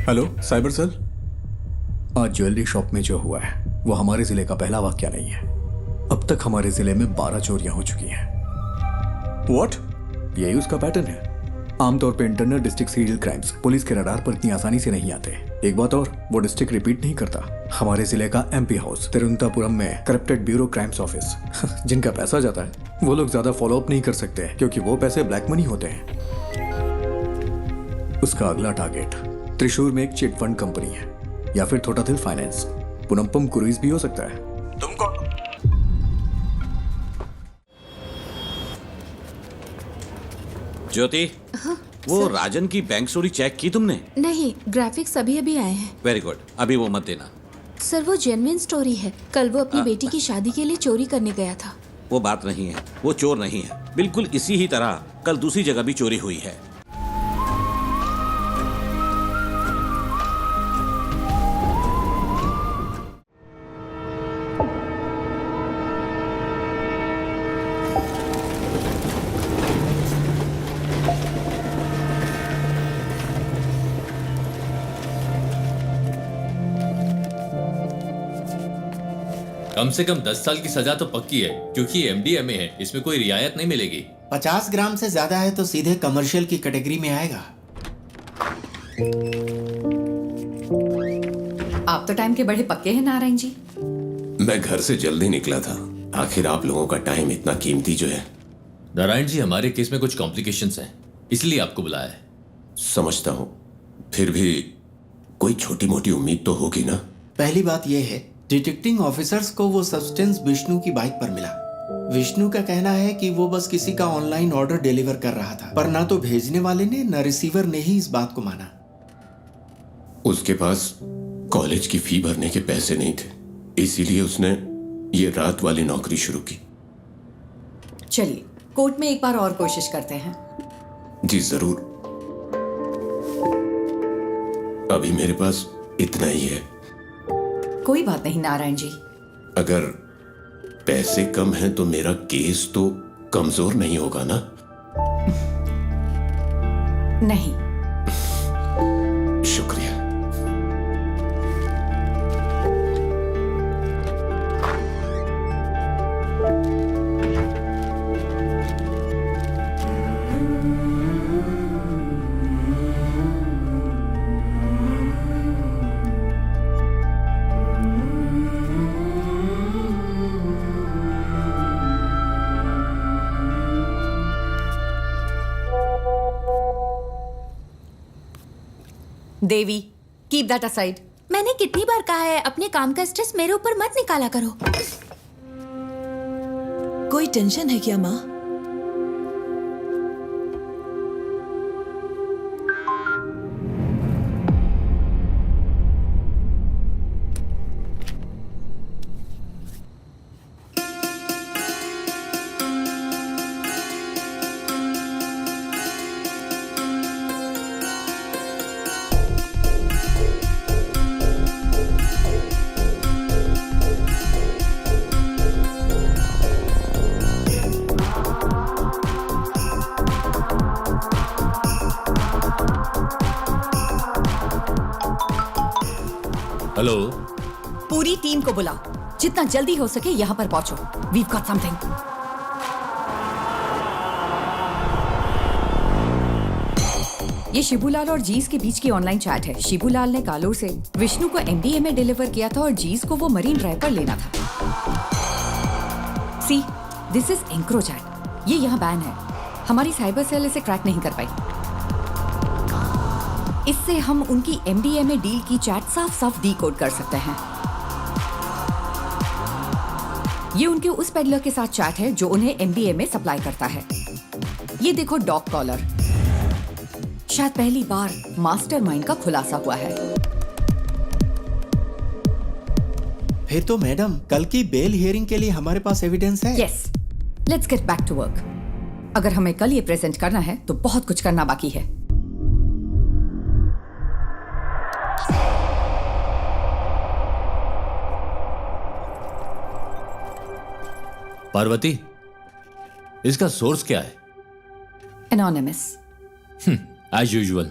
Hello cyber cell. आज jewellery shop में जो हुआ है वो हमारे जिले का पहला वाकया नहीं है। अब तक हमारे जिले में 12 चोरियां हो चुकी हैं। व्हाट? यही उसका पैटर्न है। आमतौर पे internal district serial crimes police के रडार पर इतनी आसानी से नहीं आते। एक बात और, वो डिस्ट्रिक्ट रिपीट नहीं करता। हमारे जिले का एमपी हाउस तिरुवनंतपुरम में करप्टेड ब्यूरो क्राइम्स ऑफिस जिनका पैसा जाता है वो लोग ज्यादा फॉलो अप नहीं कर सकते क्योंकि वो पैसे ब्लैक मनी होते हैं। उसका अगला टारगेट त्रिशूर में एक चिट फंड कंपनी है या फिर थोटाथिल फाइनेंस। पुनम्पम क्रूइज भी हो सकता है। तुम कौन? ज्योति, हाँ, वो सर। राजन की बैंक चोरी चेक की तुमने? नहीं, ग्राफिक्स अभी अभी आए हैं। वेरी गुड, अभी वो मत देना। सर वो जेन्युइन स्टोरी है। कल वो अपनी बेटी की शादी के लिए चोरी करने गया था। वो बात नहीं है, वो चोर नहीं है। बिल्कुल इसी ही तरह कल दूसरी जगह भी चोरी हुई है। कम से कम 10 साल की सजा तो पक्की है क्योंकि एमडीएमए है, इसमें कोई रियायत नहीं मिलेगी। 50 ग्राम से ज्यादा है तो सीधे कमर्शियल की कैटेगरी में आएगा। आप तो टाइम के बड़े पक्के हैं नारायण जी। मैं घर से जल्दी निकला था। आखिर आप लोगों का टाइम इतना कीमती जो है। नारायण जी, हमारे केस में कुछ कॉम्प्लिकेशंस हैं, इसलिए आपको बुलाया है। समझता हूं, फिर भी कोई छोटी मोटी उम्मीद तो होगी ना। पहली बात यह है, डिटेक्टिंग ऑफिसर्स को वो सब्सटेंस विष्णु की बाइक पर मिला। विष्णु का कहना है कि वो बस किसी का ऑनलाइन ऑर्डर डिलीवर कर रहा था, पर ना तो भेजने वाले ने न रिसीवर ने ही इस बात को माना। उसके पास कॉलेज की फी भरने के पैसे नहीं थे, इसीलिए उसने ये रात वाली नौकरी शुरू की। चलिए कोर्ट में एक बार और कोशिश करते हैं। जी जरूर। अभी मेरे पास इतना ही है। कोई बात नहीं नारायण जी। अगर पैसे कम हैं तो मेरा केस तो कमजोर नहीं होगा ना? नहीं। शुक्रिया। देवी, कीप दैट असाइड। मैंने कितनी बार कहा है अपने काम का स्ट्रेस मेरे ऊपर मत निकाला करो। कोई टेंशन है क्या माँ? हेलो, पूरी टीम को बुला, जितना जल्दी हो सके यहाँ पर पहुंचो। We've got something. ये शिबूलाल और जीस के बीच की ऑनलाइन चैट है। शिबूलाल ने कालूर से विष्णु को एमडीएमए डिलीवर किया था और जीस को वो मरीन ड्राइव पर लेना था। सी, दिस इज एंक्रोचैट। ये यहाँ बैन है। हमारी साइबर सेल इसे क्रैक नहीं कर पाई। इससे हम उनकी एमडीएमए डील की चैट साफ साफ डीकोड कर सकते हैं। ये उनके उस पेडलर के साथ चैट है जो उन्हें एमडीएमए सप्लाई करता है। ये देखो डॉग कॉलर। शायद पहली बार मास्टरमाइंड का खुलासा हुआ है। फिर तो मैडम, कल की बेल हियरिंग के लिए हमारे पास एविडेंस है। Yes, let's get back to work. अगर हमें कल ये प्रेजेंट करना है तो बहुत कुछ करना बाकी है। पार्वती, इसका सोर्स क्या है? एनोनिमस। As usual.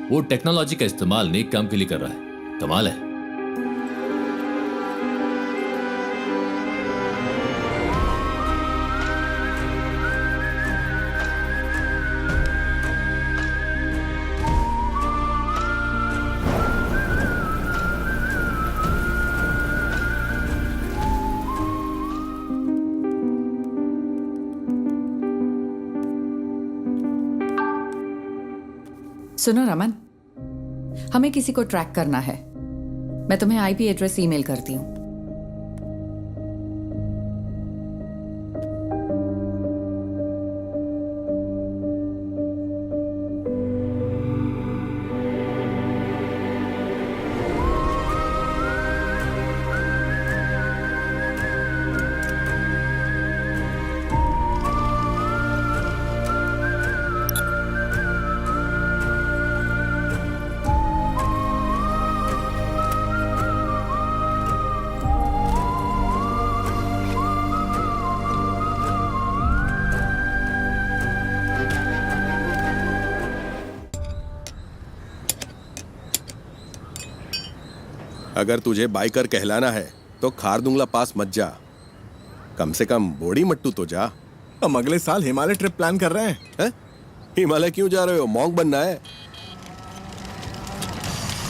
वो टेक्नोलॉजी का इस्तेमाल नेक काम के लिए कर रहा है। कमाल है। सुनो रमन, हमें किसी को ट्रैक करना है। मैं तुम्हें आईपी एड्रेस ईमेल करती हूँ। अगर तुझे बाइकर कहलाना है तो खारदुंगला पास मत जा, कम से कम बोड़ी मट्टू तो जा। हम अगले साल हिमालय ट्रिप प्लान कर रहे हैं। हिमालय क्यों जा रहे हो? मॉन्क बनना है?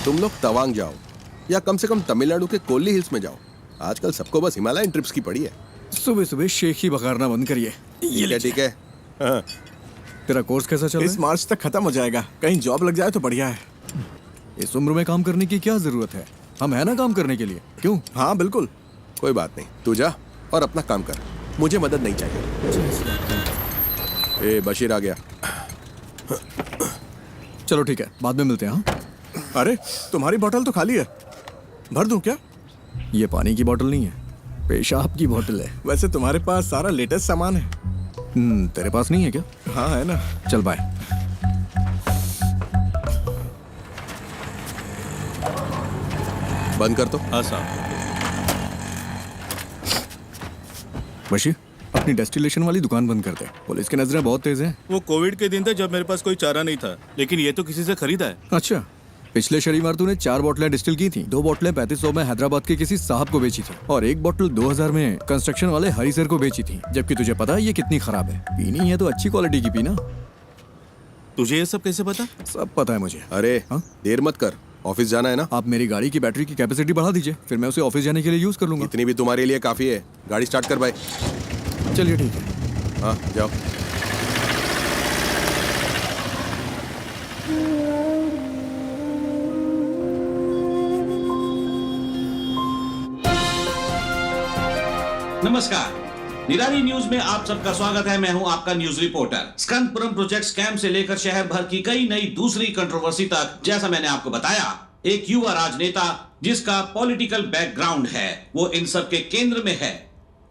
तुम लोग तवांग जाओ या कम से कम तमिलनाडु के कोल्ली हिल्स में जाओ। आजकल सबको बस हिमालयन ट्रिप्स की पड़ी है। सुबह सुबह शेख ही बघारना बंद करिए। ठीक है। हाँ। तेरा कोर्स कैसा चल रहा इस मार्च तक खत्म हो जाएगा। कहीं जॉब लग जाए तो बढ़िया है। है? इस उम्र में काम करने की क्या जरूरत है? हम है ना काम करने के लिए। क्यों? हाँ बिल्कुल, कोई बात नहीं। तू जा और अपना काम कर, मुझे मदद नहीं चाहिए। ए बशीर आ गया। चलो ठीक है, बाद में मिलते हैं। हाँ? अरे तुम्हारी बोतल तो खाली है, भर दूं क्या? ये पानी की बोतल नहीं है, पेशाब की बोतल है। वैसे तुम्हारे पास सारा लेटेस्ट सामान है। तेरे पास नहीं है क्या? हाँ है ना। चल बाय। बंद कर तो। हाँ साहब। बशीर, अपनी डेस्टिलेशन वाली दुकान बंद कर दे। पुलिस की नजरें बहुत तेज हैं। वो कोविड के दिन थे जब मेरे पास कोई चारा नहीं था, लेकिन ये तो किसी से खरीदा है। अच्छा, पिछले शनिवार तूने 4 बोतलें डिस्टिल की थी। 2 बोतलें 3500 में हैदराबाद के किसी साहब को बेची थी और 1 बोतल 2000 में कंस्ट्रक्शन वाले हरी सर को बेची थी। जबकि तुझे पता है ये कितनी खराब है। पीनी है तो अच्छी क्वालिटी की पीना। तुझे ये सब कैसे पता? सब पता है मुझे। अरे हाँ? देर मत कर, ऑफिस जाना है ना। आप मेरी गाड़ी की बैटरी की कैपेसिटी बढ़ा दीजिए, फिर मैं उसे ऑफिस जाने के लिए यूज कर लूंगा। इतनी भी तुम्हारे लिए काफी है। गाड़ी स्टार्ट कर भाई। चलिए ठीक है। हाँ जाओ। नमस्कार, निराली न्यूज में आप सबका स्वागत है। मैं हूं आपका न्यूज रिपोर्टर। स्कंदपुरम प्रोजेक्ट स्कैम से लेकर शहर भर की कई नई दूसरी कंट्रोवर्सी तक, जैसा मैंने आपको बताया, एक युवा राजनेता जिसका पॉलिटिकल बैकग्राउंड है, वो इन सब के केंद्र में है।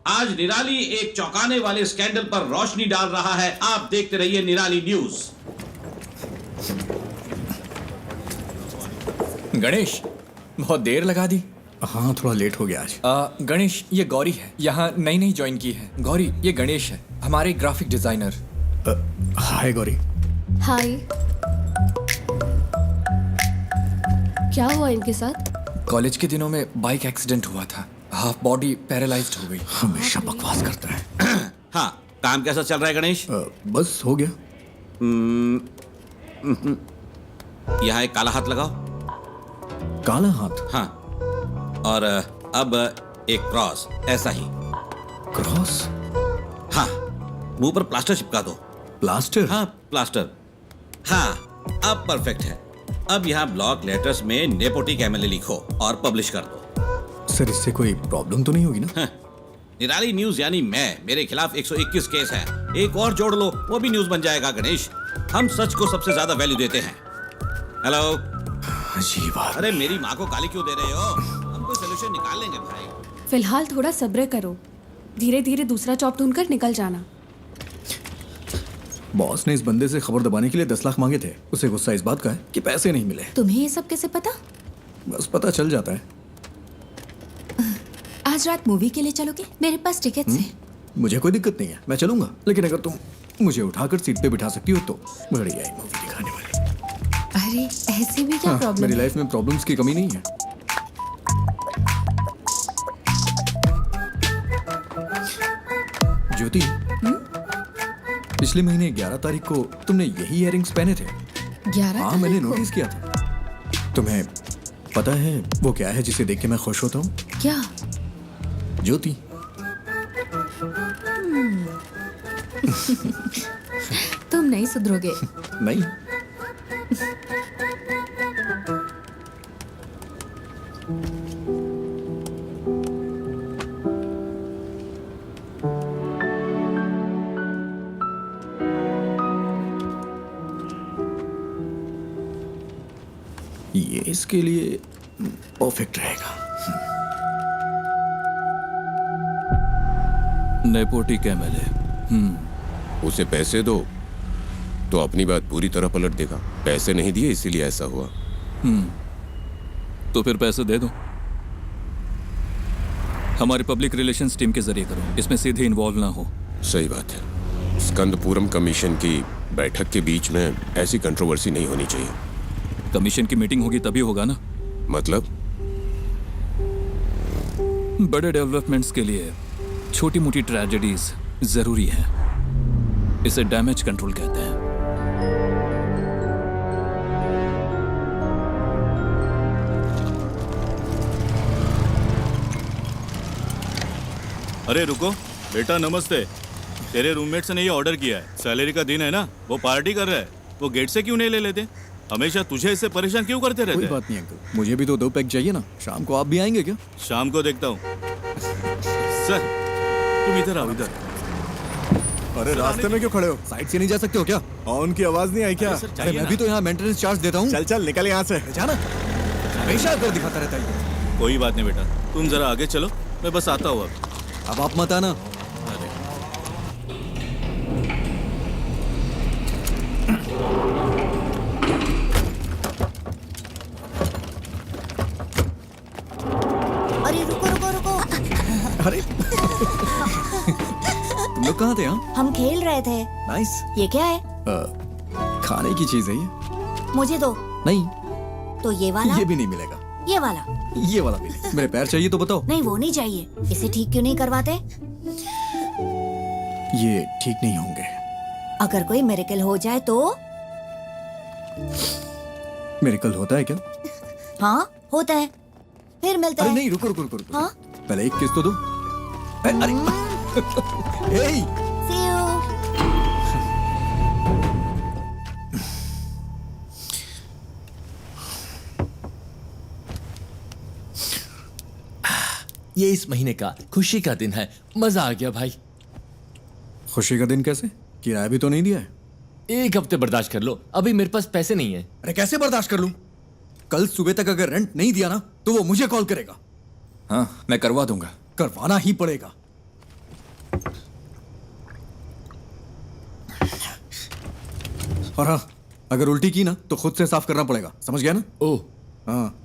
आज निराली एक चौंकाने वाले स्कैंडल पर रोशनी डाल रहा है। आप देखते रहिए निराली न्यूज। गणेश, बहुत देर लगा दी। हाँ, थोड़ा लेट हो गया आज। गणेश, ये गौरी है, यहाँ नई ज्वाइन की है। गौरी, ये गणेश है, हमारे ग्राफिक डिजाइनर। हाय गौरी। हाय। क्या हुआ इनके साथ? कॉलेज के दिनों में बाइक एक्सीडेंट हुआ था, हाफ बॉडी पैरालाइज्ड हो गई। हमेशा बकवास करता है। हाँ, काम कैसा चल रहा है गणेश? बस हो गया। यहाँ एक काला हाथ लगाओ। काला हाथ? हाँ, और अब एक क्रॉस, ऐसा ही। क्रॉस? हाँ, मुंह पर प्लास्टर चिपका दो। प्लास्टर? हाँ, प्लास्टर। हाँ, अब परफेक्ट है। अब यहाँ ब्लॉक लेटर्स में नेपोटिक एमएलए लिखो और पब्लिश कर दो। सर, इससे कोई प्रॉब्लम तो नहीं होगी ना? हाँ, निराली न्यूज यानी मेरे खिलाफ 121 केस है। एक और जोड़ लो, वो भी न्यूज बन जाएगा। गणेश, हम सच को सबसे ज्यादा वैल्यू देते हैं। हेलो। अजीब बात। अरे मेरी माँ को गाली क्यों दे रहे हो? हम कोई सोल्यूशन निकाल लेंगे भाई। फिलहाल थोड़ा सब्र करो, धीरे धीरे दूसरा जॉब ढूंढकर निकल जाना। बॉस ने इस बंदे से खबर दबाने के लिए 10 लाख मांगे थे। उसे गुस्सा इस बात का है कि पैसे नहीं मिले। तुम्हें ये सब कैसे पता? बस पता चल जाता है। आज रात मूवी के लिए चलोगे? मेरे पास टिकट्स हैं। मुझे कोई दिक्कत नहीं है, मैं चलूंगा। लेकिन अगर तुम मुझे उठाकर सीट पे बिठा सकती हो तो। बढ़िया मूवी दिखाने वाली। अरे ऐसे भी क्या हाँ, प्रॉब्लम मेरी है? लाइफ में प्रॉब्लम्स की कमी नहीं है। ज्योति, पिछले महीने 11 तारीख को तुमने यही इयररिंग्स पहने थे। 11 हाँ, मैंने तारीख को? नोटिस किया था। तुम्हें पता है वो क्या है जिसे देख के मैं खुश होता हूँ? क्या? ज्योति। तुम नहीं सुधरोगे। नहीं। ये इसके लिए परफेक्ट रहेगा। नेपोटिक एमएलए। उसे पैसे दो तो अपनी बात पूरी तरह पलट देगा। पैसे नहीं दिए इसीलिए ऐसा हुआ। तो फिर पैसे दे दो। हमारी पब्लिक रिलेशंस टीम के जरिए करो, इसमें सीधे इन्वॉल्व ना हो। सही बात है। स्कंदपुरम कमीशन की बैठक के बीच में ऐसी कंट्रोवर्सी नहीं होनी चाहिए। कमीशन की मीटिंग होगी तभी होगा ना। मतलब? बड़े डेवलपमेंट्स के लिए छोटी मोटी ट्रेजेडीज जरूरी है। इसे डैमेज कंट्रोल कहते हैं। अरे रुको बेटा, नमस्ते। तेरे रूममेट्स ने ये ऑर्डर किया है। सैलरी का दिन है ना, वो पार्टी कर रहा है। वो गेट से क्यों नहीं ले लेते? हमेशा तुझे इससे परेशान क्यों करते रहते कोई हैं? बात नहीं अंकल, मुझे भी तो 2 पैक चाहिए ना। शाम को आप भी आएंगे क्या? शाम को देखता हूँ। सर तुम इधर आओ, इधर। अरे रास्ते में क्यों खड़े हो? साइड से नहीं जा सकते हो क्या? हॉर्न की आवाज नहीं आई क्या? अरे मैं भी तो यहाँ मेंटेनेंस चार्ज देता हूँ। चल चल निकल यहाँ से। जाना, हमेशा कर दिखाता रहता है। कोई बात नहीं बेटा, तुम जरा आगे चलो, मैं बस आता हूँ अब आप मत आना। अरे अरे रुको रुको रुको। अरे तुम लोग कहाँ थे? हाँ, हम खेल रहे थे। नाइस। ये क्या है? खाने की चीज है ये। मुझे दो। नहीं, तो ये वाला? ये भी नहीं मिलेगा। ये वाला? ये वाला भी नहीं। मेरे पैर चाहिए तो बताओ। नहीं वो नहीं चाहिए। इसे ठीक क्यों नहीं करवाते? ये ठीक नहीं होंगे। अगर कोई मिरेकल हो जाए तो? मिरेकल होता है क्या? हाँ होता है। फिर मिलता अरे है। नहीं, रुको रुको रुको रुको। हाँ? पहले एक किस तो दो। अरे हे, See you. ये इस महीने का खुशी का दिन है। मजा आ गया भाई। खुशी का दिन कैसे? किराया भी तो नहीं दिया है। 1 हफ्ते बर्दाश्त कर लो, अभी मेरे पास पैसे नहीं है। अरे कैसे बर्दाश्त कर लूं? कल सुबह तक अगर रेंट नहीं दिया ना तो वो मुझे कॉल करेगा। हाँ, मैं करवा दूंगा। करवाना ही पड़ेगा। और हाँ, अगर उल्टी की ना तो खुद से साफ करना पड़ेगा। समझ गया ना? ओह हाँ।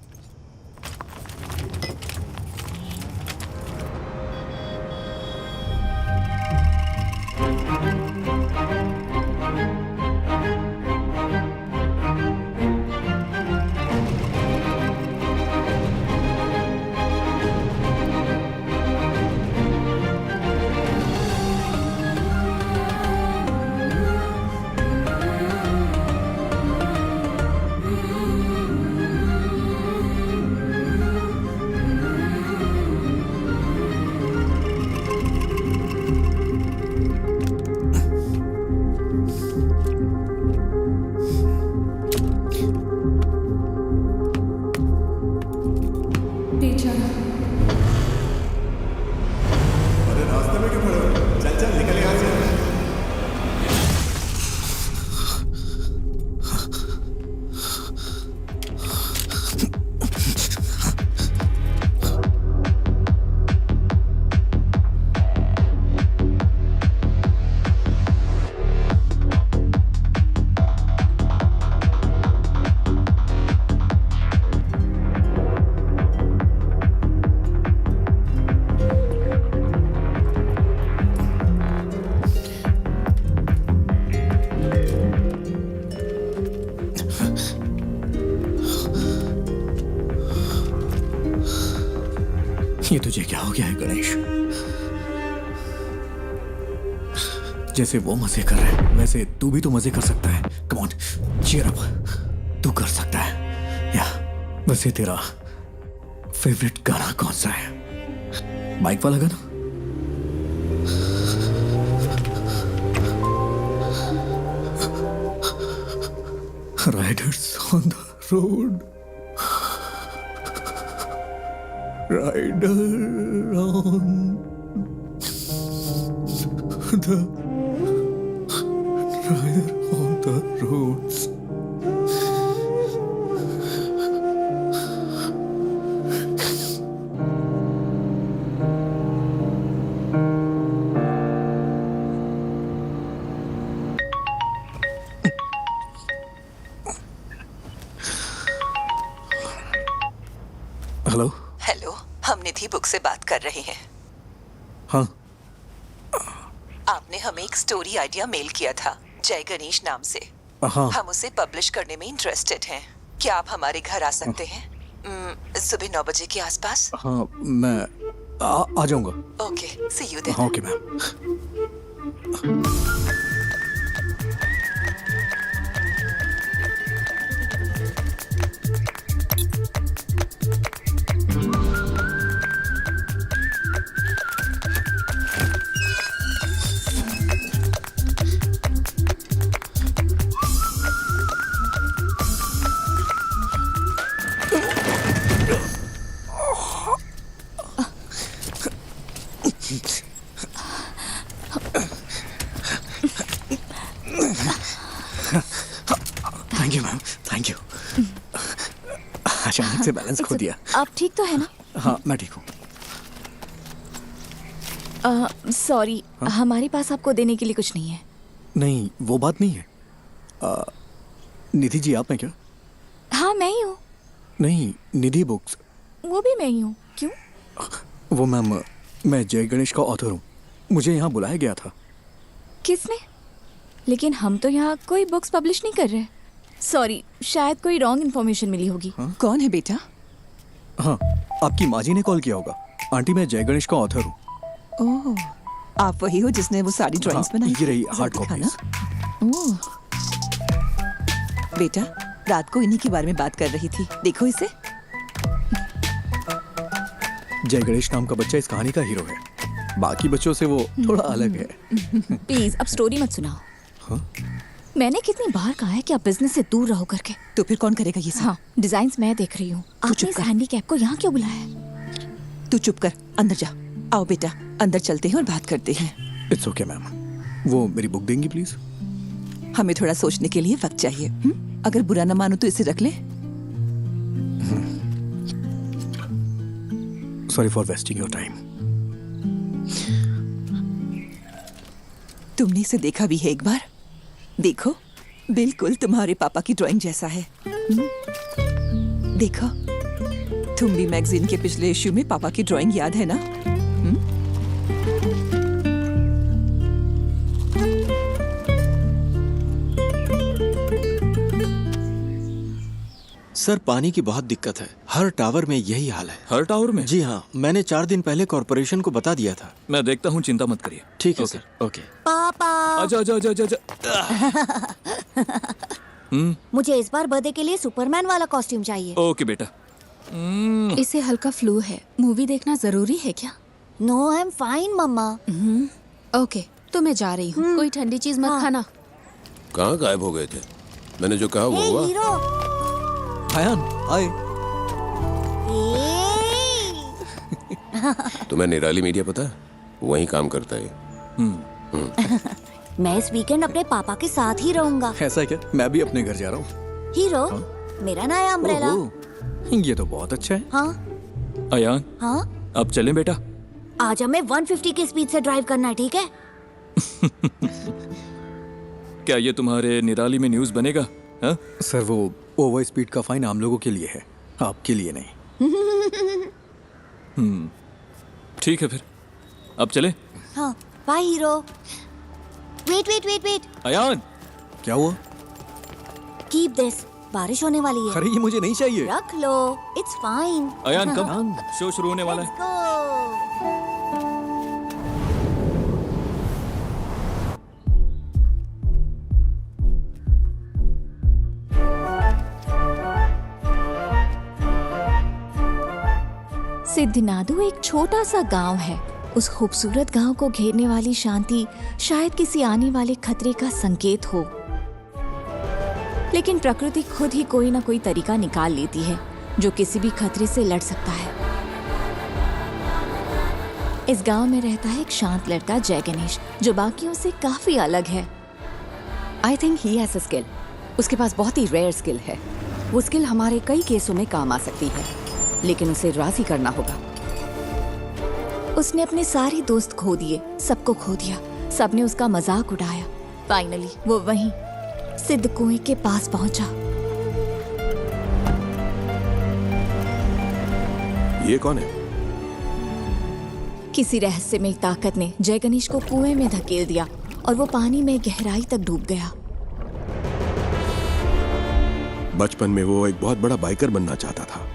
ये तुझे क्या हो गया है गणेश? जैसे वो मजे कर रहे हैं वैसे तू भी तो मजे कर सकता है। कम ऑन, चीयर अप, तू कर सकता है। या वैसे तेरा फेवरेट गाना कौन सा है? बाइक वाला गाना? Riders on the road, rider on the rider on the roads. Hello. Hello, हम निधि बुक से बात कर रहे हैं। हाँ, आपने हमें एक स्टोरी आइडिया मेल किया था जय गणेश नाम से। हाँ। हम उसे पब्लिश करने में इंटरेस्टेड हैं। क्या आप हमारे घर आ सकते हैं सुबह 9 बजे के आसपास? हाँ, मैं आ जाऊंगा। Okay, see you then. हाँ, okay ma'am. Thank you ma'am, thank you. अचानक से बैलेंस खो दिया। आप ठीक तो है ना? हाँ, मैं ठीक हूँ। सॉरी, हमारे पास आपको देने के लिए कुछ नहीं है। नहीं, वो बात नहीं है। निधि जी, आप हैं क्या? हाँ, मैं ही हूँ। नहीं, निधि बुक्स। वो भी मैं ही हूँ। क्यों? वो मैम, मैं जय गणेश का ऑथर हूँ। मुझे यहाँ बुलाया गया था। किसने? लेकिन हम तो यहाँ कोई बुक्स पब्लिश नहीं कर रहे। सॉरी, शायद कोई रॉन्ग इन्फॉर्मेशन मिली होगी। कौन है बेटा? हाँ, आपकी माँ जी ने कॉल किया होगा। आंटी, मैं जय गणेश का ऑथर हूँ। ओह, आप वही हो जिसने वो सारी ड्राइंग्स बनाई? ये रही हार्ड कॉपी। ओह, बेटा, रात को इन्हीं के बारे में बात कर रही थी। देखो इसे। जय गणेश नाम का बच्चा इस कहानी का हीरो है। बाकी बच्चों से वो थोड़ा अलग है। प्लीज अब स्टोरी मत सुनाओ। हाँ? मैंने कितनी बार कहा है कि आप बिजनेस से दूर रहो करके। तो फिर कौन करेगा ये सब? हाँ, डिजाइन्स मैं देख रही हूँ। आपने इस हैंडीकैप को यहाँ क्यों बुलाया है? तू चुप कर, अंदर जा। आओ बेटा, अंदर चलते हैं और बात करते हैं। It's okay ma'am. वो मेरी बुक देंगी प्लीज? हमें थोड़ा सोचने के लिए वक्त चाहिए। अगर बुरा न मानो तो इसे रख ले। Sorry for wasting your time. तुमने इसे देखा भी है एक बार? देखो, बिल्कुल तुम्हारे पापा की ड्राइंग जैसा है। देखो, तुम भी मैगजीन के पिछले इश्यू में पापा की ड्राइंग याद है ना? सर, पानी की बहुत दिक्कत है। हर टावर में यही हाल है। हर टावर में? जी हाँ, मैंने 4 दिन पहले कॉर्पोरेशन को बता दिया था। मैं देखता हूँ, चिंता मत करिए। ठीक है सर। ओके। पापा, आजा आजा आजा आजा। मुझे इस बार बर्थडे के लिए सुपरमैन वाला कॉस्ट्यूम चाहिए। ओके बेटा। इसे हल्का फ्लू है। मूवी देखना जरूरी है क्या? No, I am fine mamma. Okay, तो मैं जा रही हूँ। कोई ठंडी चीज मत खाना। कहाँ गायब हो गए थे? मैंने जो कहा वो हुआ? हीरो, हायान, आए। तुम्हें निराली मीडिया पता है? वहीं काम करता है। मैं इस वीकेंड अपने पापा के साथ ही रहूंगा। ऐसा क्या? मैं भी अपने घर जा रहा हूँ। हीरो, मेरा नया अम्ब्रेला। ये तो बहुत अच्छा है। हाँ अयान, हाँ, अब चलें बेटा? आज हमें 150 की स्पीड से ड्राइव करना है, ठीक है? क्या ये तुम्हारे निराली में न्यूज़ बनेगा? हाँ? सर, वो ओवर स्पीड का फाइन आम लोगों के लिए है, आपके लिए नहीं। ठीक है फिर, अब चले? हाँ, bye hero. Wait wait wait wait. Ayaan, क्या हुआ? कीप दिस, बारिश होने वाली है। अरे, ये मुझे नहीं चाहिए। रख लो, इट्स फाइन। अयान कब शो शुरू होने वाला है? Let's go. सिद्धनादु एक छोटा सा गांव है। उस खूबसूरत गांव को घेरने वाली शांति शायद किसी आने वाले खतरे का संकेत हो, लेकिन प्रकृति खुद ही कोई ना कोई तरीका निकाल लेती है जो किसी भी खतरे से लड़ सकता है। इस गांव में रहता है एक शांत लड़का जय गणेश, जो बाकियों से काफी अलग है। I think he has a skill. उसके पास बहुत ही रेयर स्किल है। वो स्किल हमारे कई केसों में काम आ सकती है, लेकिन उसे राजी करना होगा। उसने अपने सारे दोस्त खो दिए, सबको खो दिया, सबने उसका मजाक उड़ाया। फाइनली वो वहीं सिद्ध कुएं के पास पहुंचा। ये कौन है? किसी रहस्यमय ताकत ने जय गणेश को कुएं में धकेल दिया और वो पानी में गहराई तक डूब गया। बचपन में वो एक बहुत बड़ा बाइकर बनना चाहता था।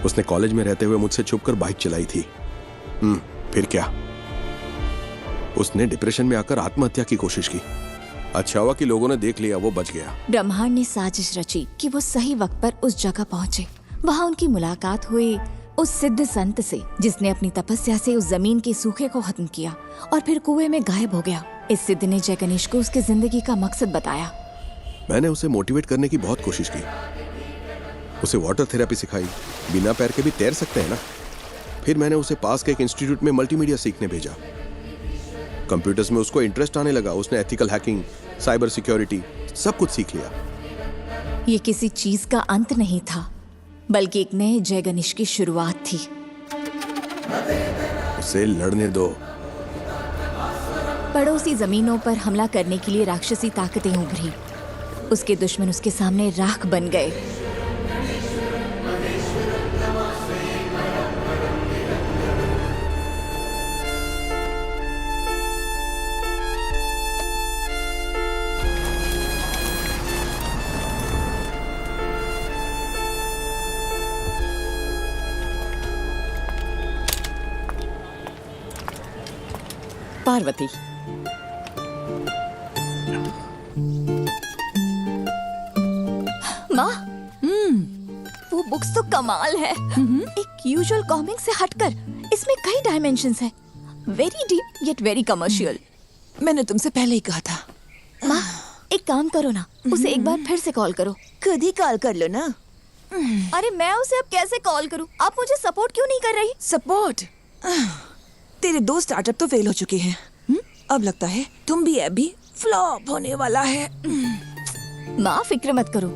उसने कॉलेज में रहते हुए मुझसे छुपकर बाइक चलाई थी। फिर क्या? उसने डिप्रेशन में आकर आत्महत्या की कोशिश की। अच्छा हुआ कि लोगों ने देख लिया, वो बच गया। ब्रह्मांड ने साजिश रची कि वो सही वक्त पर उस जगह पहुंचे। वहां उनकी मुलाकात हुई उस सिद्ध संत से, जिसने अपनी तपस्या से उस जमीन के सूखे को खत्म किया और फिर कुएं में गायब हो गया। इस सिद्ध ने जय गणेश को उसकी जिंदगी का मकसद बताया। मैंने उसे मोटिवेट करने की बहुत कोशिश की। उसे वाटर थेरेपी सिखाई। बिना पैर के भी तैर सकते हैं ना। फिर मैंने उसे पास के एक इंस्टीट्यूट में मल्टीमीडिया सीखने भेजा। कंप्यूटर्स में उसको इंटरेस्ट आने लगा। उसने एथिकल हैकिंग, साइबर सिक्योरिटी सब कुछ सीख लिया। ये किसी चीज का अंत नहीं था, बल्कि एक नए जय गणेश की शुरुआत थी। उसे लड़ने दो। पड़ोसी जमीनों पर हमला करने के लिए राक्षसी ताकतें उभरी। उसके दुश्मन उसके सामने राख बन गए। पार्वती, माँ, वो बुक्स तो कमाल है। एक यूजुअल कॉमिक से हटकर इसमें कई डायमेंशंस हैं। Very deep yet very commercial. मैंने तुमसे पहले ही कहा था। माँ, एक काम करो ना, उसे एक बार फिर से कॉल करो। खुद ही कॉल कर लो ना। अरे मैं उसे अब कैसे कॉल करूँ? आप मुझे सपोर्ट क्यों नहीं कर रही? सपोर्ट? तेरे दो स्टार्टअप तो फेल हो चुके हैं। अब लगता है तुम भी ऐप भी फ्लॉप होने वाला है। माँ, फिक्र मत करो।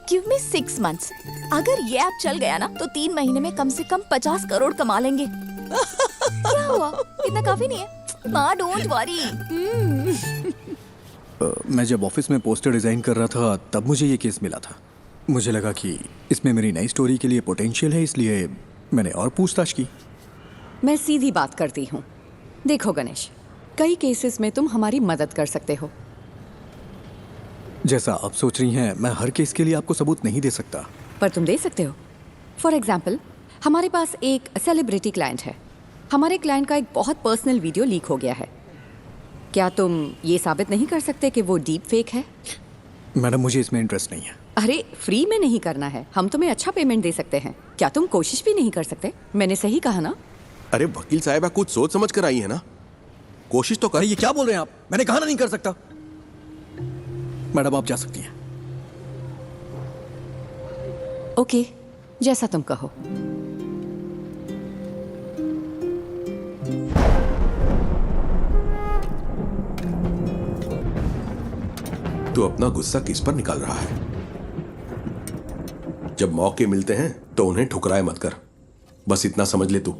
Give me 6 months। अगर ये ऐप चल गया ना तो 3 महीने में कम से कम 50 करोड़ कमा लेंगे। क्या हुआ? इतना काफी नहीं है? माँ, डोंट वरी। मैं जब ऑफिस में पोस्टर डिजाइन कर रहा था तब मुझे ये केस मिला था। मुझे लगा कि इसमें मेरी नई स्टोरी के लिए पोटेंशियल है, इसलिए मैंने और पूछताछ की। मैं सीधी बात करती हूँ। देखो गणेश, कई केसेस में तुम हमारी मदद कर सकते हो। जैसा आप सोच रही हैं, मैं हर केस के लिए आपको सबूत नहीं दे सकता। पर तुम दे सकते हो। फॉर एग्जाम्पल, हमारे पास एक सेलिब्रिटी क्लाइंट है। हमारे क्लाइंट का एक बहुत पर्सनल वीडियो लीक हो गया है। क्या तुम ये साबित नहीं कर सकते कि वो डीप फेक है? मैडम, मुझे इसमें इंटरेस्ट नहीं है। अरे, फ्री में नहीं करना है। हम तुम्हें अच्छा पेमेंट दे सकते हैं। क्या तुम कोशिश भी नहीं कर सकते? मैंने सही कहा ना? अरे वकील साहब, कुछ सोच समझ कर आई है ना। कोशिश तो कर। ये क्या बोल रहे हैं आप? मैंने कहा ना नहीं कर सकता। मैडम, आप जा सकती हैं। ओके, जैसा तुम कहो। तू अपना गुस्सा किस पर निकाल रहा है? जब मौके मिलते हैं तो उन्हें ठुकराए मत कर। बस इतना समझ ले तू।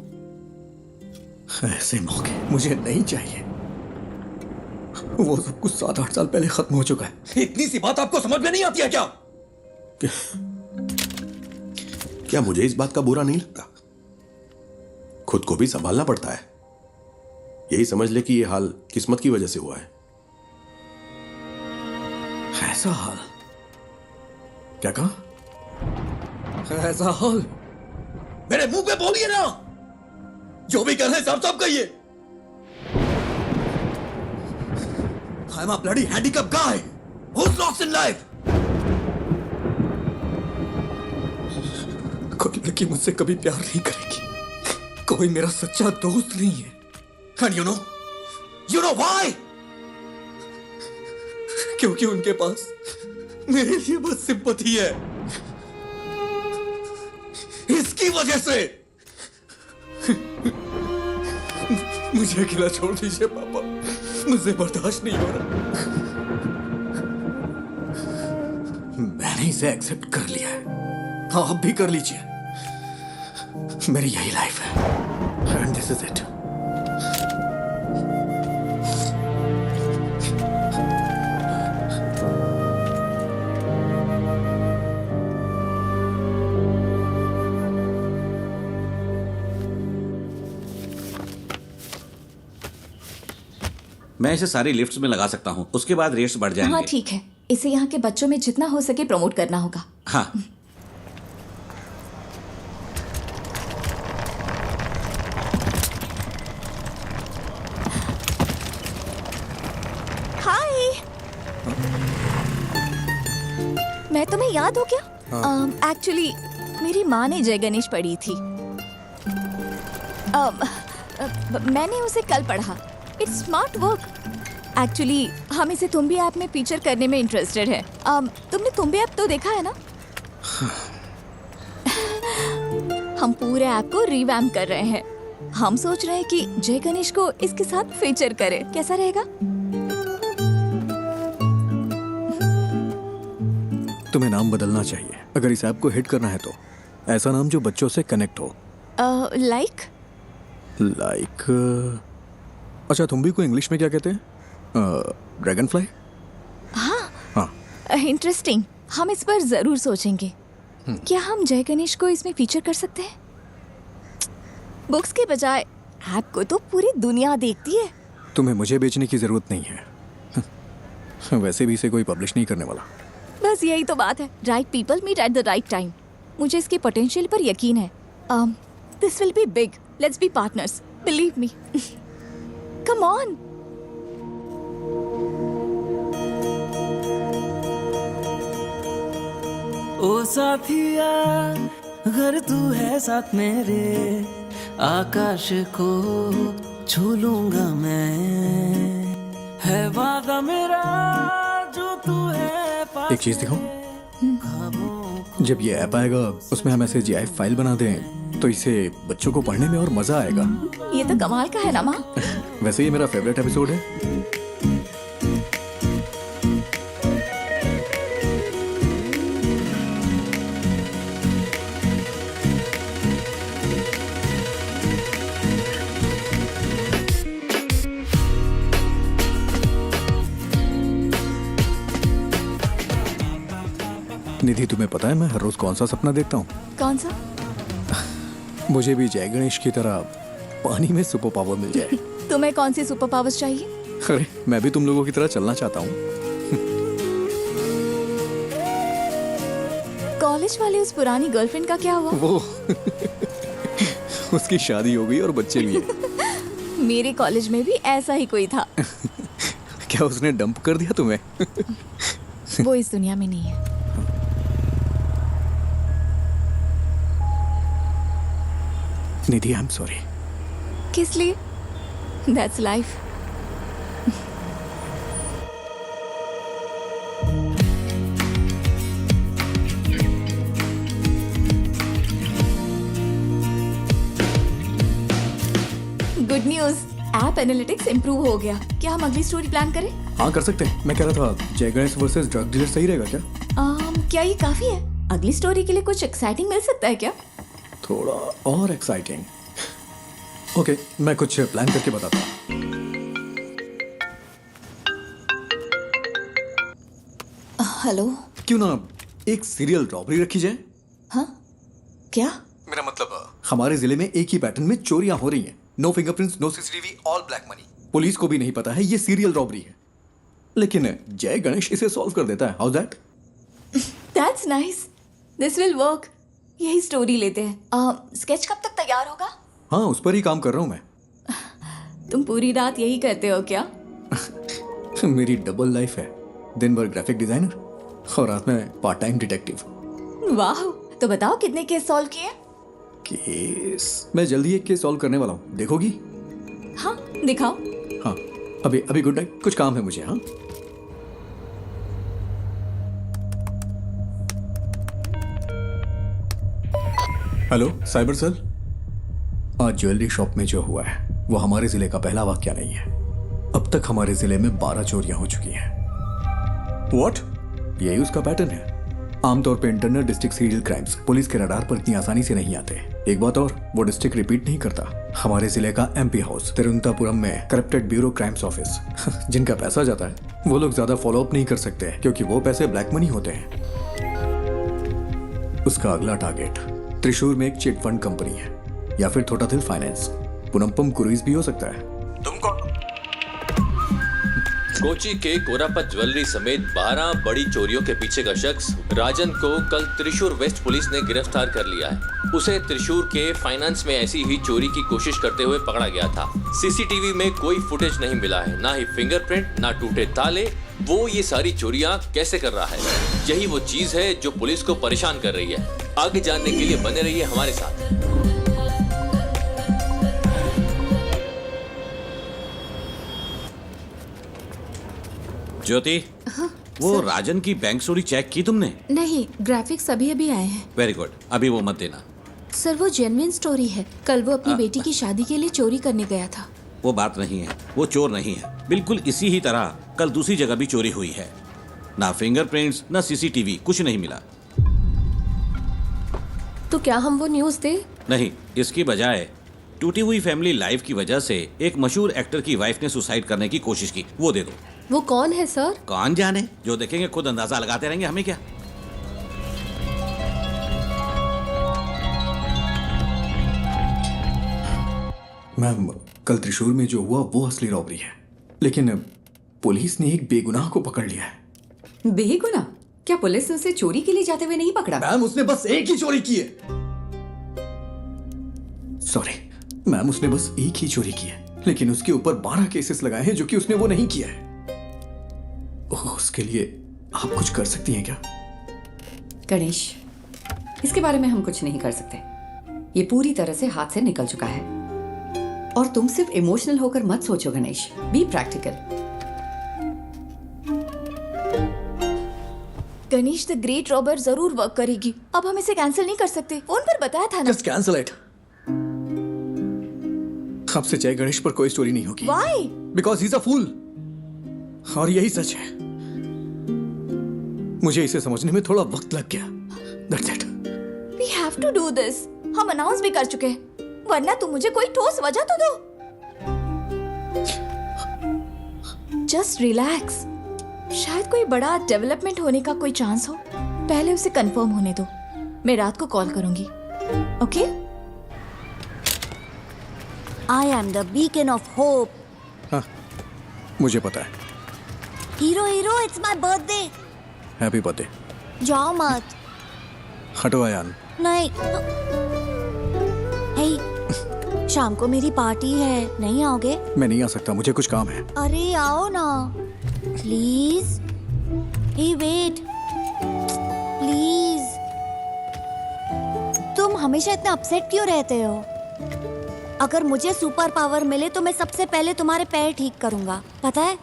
ऐसे मौके मुझे नहीं चाहिए। वो सब कुछ 7-8 साल पहले खत्म हो चुका है। इतनी सी बात आपको समझ में नहीं आती है क्या? क्या मुझे इस बात का बुरा नहीं लगता? खुद को भी संभालना पड़ता है। यही समझ ले कि ये हाल किस्मत की वजह से हुआ है। ऐसा हाल? क्या कहा? ऐसा हाल? मेरे मुंह पे बोलिए ना। जो भी कर रहे हैं साफ साफ कहिए। I'm a bloody handicapped guy who's lost in life. कोई लड़की मुझसे कभी प्यार नहीं करेगी। कोई मेरा सच्चा दोस्त नहीं है। And you know why? क्योंकि उनके पास मेरे लिए बस सिंपैथी है। इसकी वजह से मुझे अकेला छोड़ दीजिए पापा, मुझे बर्दाश्त नहीं हो रहा। मैंने इसे एक्सेप्ट कर लिया है, आप भी कर लीजिए। मेरी यही लाइफ है एंड दिस इज इट। मैं इसे सारी लिफ्ट्स में लगा सकता हूँ, उसके बाद रेट्स बढ़ जाएंगे। हाँ ठीक है, इसे यहाँ के बच्चों में जितना हो सके प्रमोट करना होगा। हाँ। हाय, मैं तुम्हें याद हो क्या? एक्चुअली मेरी माँ ने जय गणेश पढ़ी थी। मैंने उसे कल पढ़ा। It's smart work. एक्चुअली हम इसे तुम्बी ऐप में फीचर करने में इंटरेस्टेड है। तुमने तुम्बी ऐप तो देखा है ना? हम पूरे ऐप को रिवैम्प कर रहे हैं। हम सोच रहे हैं कि जय गणेश को इसके साथ फीचर करें, कैसा रहेगा? तुम्हें नाम बदलना चाहिए अगर इस ऐप को हिट करना है तो। ऐसा नाम जो बच्चों से कनेक्ट हो। लाइक अच्छा, तुम भी को इंग्लिश में क्या कहते हैं? Dragon fly? हाँ, इंटरेस्टिंग। हम इस पर जरूर सोचेंगे। क्या हम जय गणेश को इसमें फीचर कर सकते हैं? बुक्स के बजाय ऐप को तो पूरी दुनिया देखती है। तुम्हें मुझे बेचने की जरूरत नहीं है। वैसे भी इसे कोई पब्लिश नहीं करने वाला। बस यही तो बात है। Right people meet at the right time. मुझे इसके पोटेंशियल पर यकीन है। This will be big. Let's be partners, believe me. Come on. ओ साथिया, अगर तू है साथ मेरे, आकाश को छू लूंगा मैं। है वादा मेरा जो तू है पास। एक चीज दिखाऊं? जब ये ऐप आएगा उसमें हम ऐसे GIF फाइल बना दें तो इसे बच्चों को पढ़ने में और मजा आएगा। ये तो कमाल का है ना माँ? वैसे ये मेरा फेवरेट एपिसोड है। निधि, तुम्हें पता है मैं हर रोज कौन सा सपना देखता हूँ? कौन सा? मुझे भी जय गणेश की तरह पानी में सुपर पावर मिल जाए। तुम्हें कौन सी सुपर पावर्स चाहिए? अरे मैं भी तुम लोगों की तरह चलना चाहता हूँ। कॉलेज वाले उस पुरानी गर्लफ्रेंड का क्या हुआ? वो उसकी शादी हो गई और बच्चे भी हैं। मेरे कॉलेज में भी ऐसा ही कोई था। क्या उसने डंप कर दिया तुम्हें? वो इस दुनिया में नहीं है। निधि, आई एम सॉरी। किस लिए? That's life. Good news, app analytics improve हो गया। क्या हम अगली स्टोरी प्लान करें? हाँ, कर सकते हैं। मैं कह रहा था जय गणेश वर्सेस ड्रग डीलर सही रहेगा क्या? क्या ये काफी है? अगली स्टोरी के लिए कुछ एक्साइटिंग मिल सकता है क्या? थोड़ा और एक्साइटिंग। ओके, मैं कुछ प्लान करके बताता हूँ। हेलो। क्यों ना एक सीरियल रॉबरी रखी जाए? हाँ, क्या? मेरा मतलब हमारे जिले में एक ही पैटर्न में चोरियां हो रही हैं। No fingerprints, no CCTV, all black money. Police को भी नहीं पता है ये सीरियल रॉबरी है, लेकिन जय गणेश इसे सॉल्व कर देता है। How that? That's nice. This will work. यही स्टोरी लेते हैं। स्केच कब तक तैयार होगा? हाँ, उस पर ही काम कर रहा हूँ मैं। तुम पूरी रात यही करते हो क्या? मेरी डबल लाइफ है। दिन भर ग्राफिक डिजाइनर और रात में पार्ट टाइम डिटेक्टिव। वाह, तो बताओ कितने केस सॉल्व किए? केस मैं जल्दी एक केस सॉल्व करने वाला हूँ, देखोगी? हाँ दिखाओ। हाँ अभी अभी गुड नाइट, कुछ काम है मुझे। हाँ हेलो साइबर सेल। आज ज्वेलरी शॉप में जो हुआ है वो हमारे जिले का पहला वाकया नहीं है। अब तक हमारे जिले में 12 चोरियां हो चुकी हैं। व्हाट? यही उसका पैटर्न है। आमतौर पे internal district serial crimes police के रडार पर इतनी आसानी से नहीं आते। एक बात और, वो डिस्ट्रिक्ट रिपीट नहीं करता। हमारे जिले का एमपी हाउस तिरुवनंतपुरम में करप्टेड ब्यूरो क्राइम्स ऑफिस जिनका पैसा जाता है वो लोग ज्यादा फॉलो अप नहीं कर सकते क्योंकि वो पैसे ब्लैक मनी होते हैं। उसका अगला टारगेट त्रिशूर में एक चिट फंड कंपनी है या फिर थोटाथिल फाइनेंस, पुनम्पम क्रूइज भी हो सकता है। तुम कौन? कोची के कोरापत ज्वेलरी समेत 12 बड़ी चोरियों के पीछे का शख्स राजन को कल त्रिशूर वेस्ट पुलिस ने गिरफ्तार कर लिया है। उसे त्रिशूर के फाइनेंस में ऐसी ही चोरी की कोशिश करते हुए पकड़ा गया था। सीसीटीवी में कोई फुटेज नहीं मिला है, ना ही फिंगरप्रिंट, ना टूटे ताले। वो ये सारी चोरियां कैसे कर रहा है, यही वो चीज है जो पुलिस को परेशान कर रही है। आगे जानने के लिए बने रहिए हमारे साथ। ज्योति, वो राजन की बैंक चोरी चेक की तुमने? नहीं, ग्राफिक्स अभी अभी आए हैं। वेरी गुड, अभी वो मत देना। सर वो जेन्युइन स्टोरी है। कल वो अपनी बेटी की शादी के लिए चोरी करने गया था। वो बात नहीं है, वो चोर नहीं है। बिल्कुल इसी ही तरह कल दूसरी जगह भी चोरी हुई है। ना फिंगरप्रिंट्स, ना सीसीटीवी, कुछ नहीं मिला। तो क्या हम वो न्यूज़ दें? नहीं, इसकी बजाय टूटी हुई फैमिली लाइफ की वजह से एक मशहूर एक्टर की वाइफ ने सुसाइड करने की कोशिश की, वो दे दो। वो कौन है सर? कौन जाने, जो देखेंगे खुद अंदाजा लगाते रहेंगे, हमें क्या। मैम, कल त्रिशूर में जो हुआ वो असली रॉबरी है, लेकिन पुलिस ने एक बेगुनाह को पकड़ लिया है। बेगुनाह? क्या पुलिस ने उसे चोरी के लिए जाते हुए नहीं पकड़ा? मैम, उसने बस एक ही चोरी की है। सॉरी मैम, उसने बस एक ही चोरी की है, लेकिन उसके ऊपर 12 केसेस लगाए हैं जो कि उसने वो नहीं किया है। उसके लिए आप कुछ कर सकती हैं क्या? गणेश, इसके बारे में हम कुछ नहीं कर सकते। ये पूरी तरह से हाथ से निकल चुका है। और तुम सिर्फ इमोशनल होकर मत सोचो Ganesh, be practical. Ganesh, the great robber जरूर वर्क करेगी। अब हम इसे कैंसिल नहीं कर सकते, फोन पर बताया था ना। Just cancel it. आपसे जय गणेश पर कोई स्टोरी नहीं होगी। Why? Because he is a fool. और यही सच है। मुझे इसे समझने में थोड़ा वक्त लग गया। That's it. We have to do this. हम अनाउंस भी कर चुके हैं, वरना तुम मुझे कोई ठोस वजह तो दो। Just relax. शायद कोई बड़ा डेवलपमेंट होने का कोई चांस हो। पहले उसे कंफर्म होने दो। मैं रात को कॉल करूंगी। Okay? I am the beacon of hope. हाँ, मुझे पता है। Hero, it's my birthday. Happy birthday. जाओ मत। हटो आयान। नहीं। हे, शाम को मेरी पार्टी है, नहीं आओगे? मैं नहीं आ सकता, मुझे कुछ काम है। अरे आओ ना, प्लीज। Hey wait, please. तुम हमेशा इतना अपसेट क्यों रहते हो? अगर मुझे सुपर पावर मिले तो मैं सबसे पहले तुम्हारे पैर ठीक करूंगा, पता है?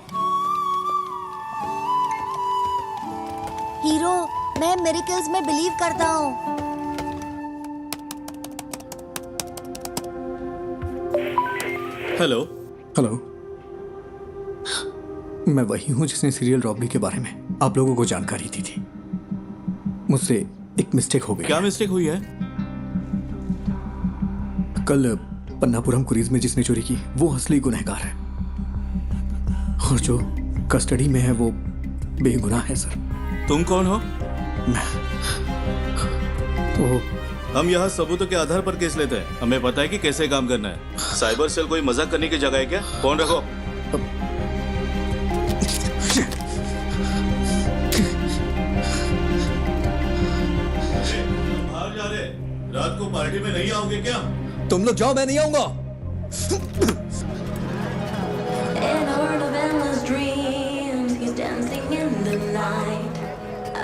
हीरो, मैं मिरेकल्स में बिलीव करता हूँ। हेलो। हेलो, मैं वही हूँ जिसने सीरियल रॉबरी के बारे में आप लोगों को जानकारी दी थी। मुझसे एक मिस्टेक हो गई। क्या मिस्टेक हुई है? कल पन्नापुरम क्रूइज में जिसने चोरी की वो असली गुनहगार है, और जो कस्टडी में है वो बेगुनाह है सर। तुम कौन हो? तो हम यहाँ सबूतों के आधार पर केस लेते हैं। हमें पता है कि कैसे काम करना है। साइबर सेल कोई मजाक करने की जगह है क्या? फोन रखो। बाहर जा रहे, रात को पार्टी में नहीं आओगे क्या? तुम लोग जाओ, मैं नहीं आऊंगा।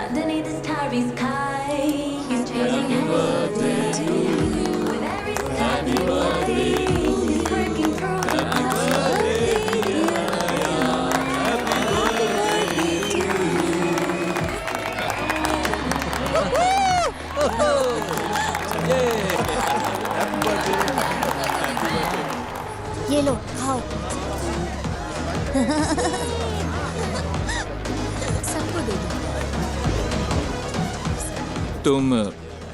Underneath the starry sky, he's chasing happy birthday. तुम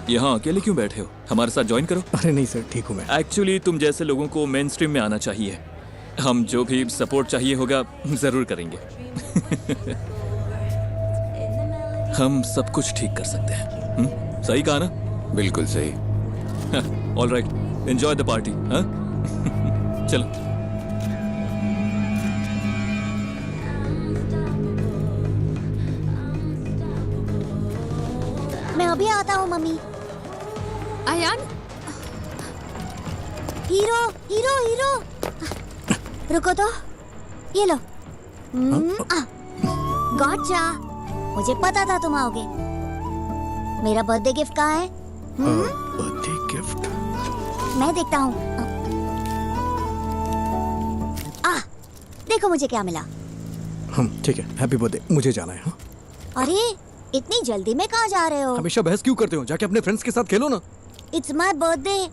यहाँ अकेले क्यों बैठे हो? हमारे साथ ज्वाइन करो। अरे नहीं सर, ठीक हूँ मैं। एक्चुअली तुम जैसे लोगों को मेन स्ट्रीम में आना चाहिए। हम जो भी सपोर्ट चाहिए होगा जरूर करेंगे। हम सब कुछ ठीक कर सकते हैं। सही कहा ना? बिल्कुल सही। All right, enjoy the party. हाँ चलो। मैं अभी आता हूँ mummy. Ayaan, hero hero hero, रुको तो, ये लो। गॉटचा, मुझे पता था तुम आओगे। मेरा बर्थडे गिफ्ट कहाँ है? बर्थडे गिफ्ट मैं देखता हूँ। देखो मुझे क्या मिला। ठीक है, हैप्पी बर्थडे। मुझे जाना है। हाँ? अरे इतनी जल्दी में कहाँ जा रहे हो? हमेशा बहस क्यों करते हो? जाके अपने फ्रेंड्स के साथ खेलो ना। इट्स माय बर्थडे,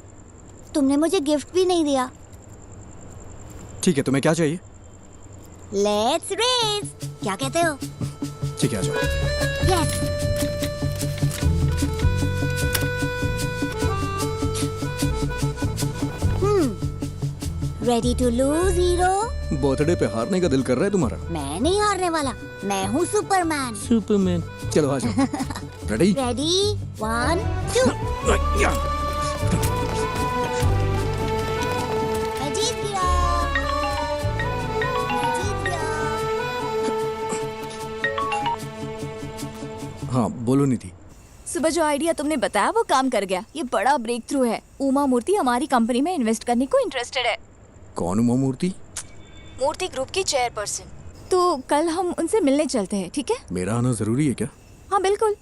तुमने मुझे गिफ्ट भी नहीं दिया। ठीक है, तुम्हें क्या चाहिए? लेट्स रेस, क्या कहते हो? ठीक है, आ जाओ। Yes. Ready to lose hero? Birthday पे हारने का दिल कर रहा है तुम्हारा? मैं नहीं हारने वाला, मैं हूँ सुपरमैन। सुपरमैन, चलो आ जाओ। रेडी? रेडी, 1 2। मैं जीत गया, मैं जीत गया। हाँ बोलो निधि। सुबह जो आइडिया तुमने बताया वो काम कर गया। ये बड़ा ब्रेक थ्रू है। उमा मूर्ति हमारी कंपनी में इन्वेस्ट करने को इंटरेस्टेड है। कौन उमा मूर्ति? मूर्ति ग्रुप की चेयरपर्सन। तो कल हम उनसे मिलने चलते हैं, ठीक है? मेरा आना जरूरी है क्या? हाँ बिल्कुल,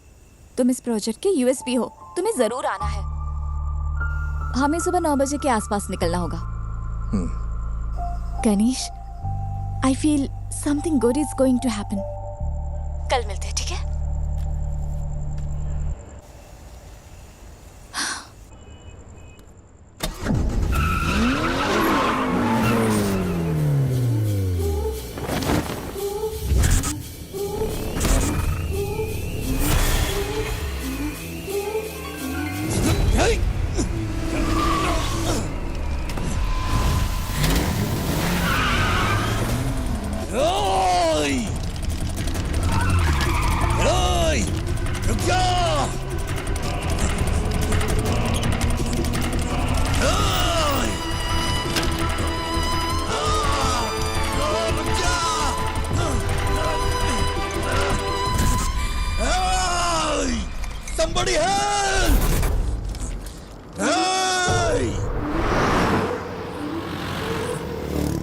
तुम इस प्रोजेक्ट के यूएसपी हो, तुम्हें जरूर आना है। हमें सुबह 9 बजे के आसपास निकलना होगा। Ganesh, I feel something good is going to happen. कल मिलते हैं, ठीक है?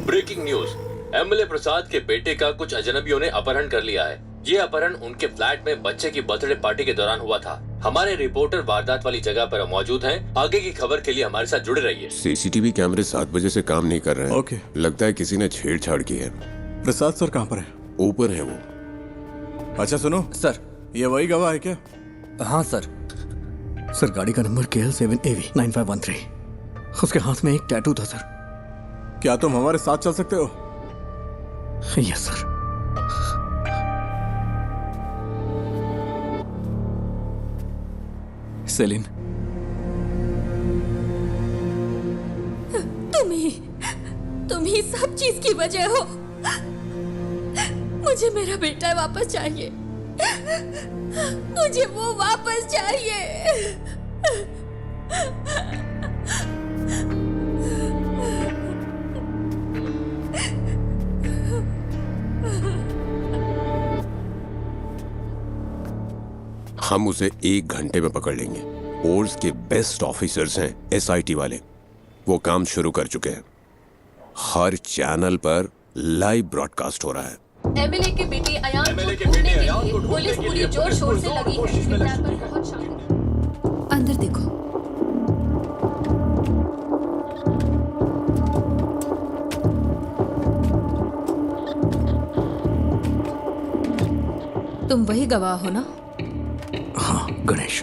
ब्रेकिंग न्यूज, एमएलए प्रसाद के बेटे का कुछ अजनबियों ने अपहरण कर लिया है। ये अपहरण उनके फ्लैट में बच्चे की बर्थडे पार्टी के दौरान हुआ था। हमारे रिपोर्टर वारदात वाली जगह पर मौजूद हैं। आगे की खबर के लिए हमारे साथ जुड़े रहिए। सीसीटीवी कैमरे 7 बजे से काम नहीं कर रहे हैं। ओके। लगता है किसी ने छेड़छाड़ की है। प्रसाद सर कहाँ पर है? ऊपर है वो। अच्छा सुनो सर। ये वही गवाह है क्या? हाँ सर। सर गाड़ी का नंबर KL7AV 9513। उसके हाथ में एक टैटू था सर। क्या तुम हमारे साथ चल सकते हो? Yes sir. सेलिन, तुम ही सब चीज की वजह हो। मुझे मेरा बेटा वापस चाहिए। मुझे वो वापस चाहिए। हम उसे 1 घंटे में पकड़ लेंगे। फोर्स के बेस्ट ऑफिसर्स हैं SIT वाले। वो काम शुरू कर चुके हैं। हर चैनल पर लाइव ब्रॉडकास्ट हो रहा है। एमएलए के बेटे अयान को ढूंढने के लिए पुलिस पूरी जोर शोर से लगी है। किडनैपर बहुत शांत। अंदर देखो। तुम वही गवाह हो ना? हाँ गणेश।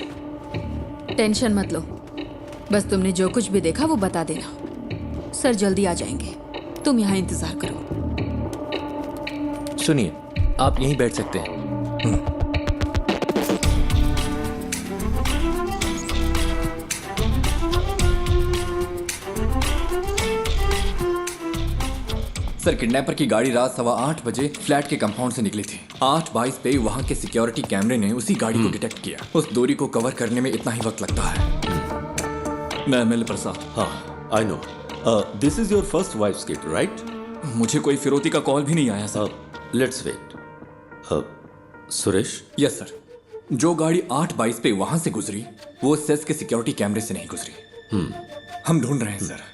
टेंशन मत लो, बस तुमने जो कुछ भी देखा वो बता देना। सर जल्दी आ जाएंगे, तुम यहाँ इंतजार करो। सुनिए, आप यहीं बैठ सकते हैं। सर किडनैपर की गाड़ी रात 8:15 बजे फ्लैट के कंपाउंड से निकली थी। 8:22 पे वहाँ के सिक्योरिटी कैमरे ने उसी गाड़ी को डिटेक्ट किया। उस दूरी को कवर करने में इतना ही वक्त लगता है। मैं एमएलए प्रसाद। हाँ, I know. This is your first wife's kid, right? मुझे कोई फिरौती का कॉल भी नहीं आया sir. Let's wait. Suresh? Yes sir. जो गाड़ी 8:22 पे वहां से गुजरी वो सेस के सिक्योरिटी कैमरे से नहीं गुजरी। हम ढूंढ रहे हैं सर।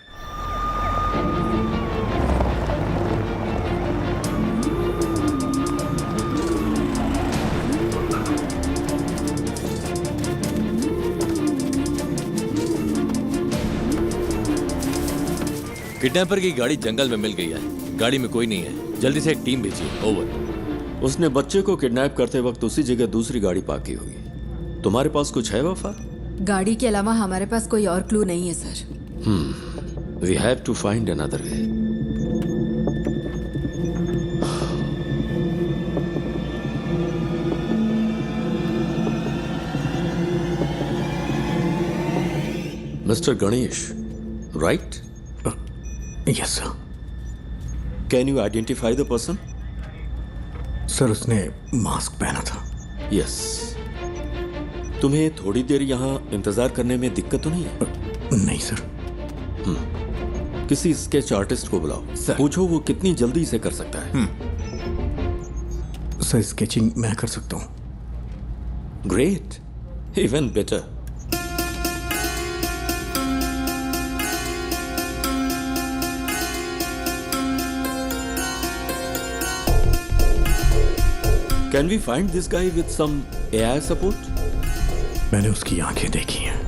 किडनैपर की गाड़ी जंगल में मिल गई है। गाड़ी में कोई नहीं है। जल्दी से एक टीम भेजिए। ओवर। उसने बच्चे को किडनैप करते वक्त उसी जगह दूसरी गाड़ी पार्क की होगी। तुम्हारे पास कुछ है वफा? गाड़ी के अलावा हमारे पास कोई और क्लू नहीं है sir. We have to find another way. Mister Ganesh, right? Yes sir. Can you identify the person? Sir उसने मास्क पहना था। यस। तुम्हें थोड़ी देर यहाँ इंतजार करने में दिक्कत तो नहीं है? नहीं सर। किसी स्केच आर्टिस्ट को बुलाओ। पूछो वो कितनी जल्दी इसे कर सकता है। सर स्केचिंग मैं कर सकता हूँ। Great, even better. Can we find this guy with some AI support? मैंने उसकी आंखें देखी हैं।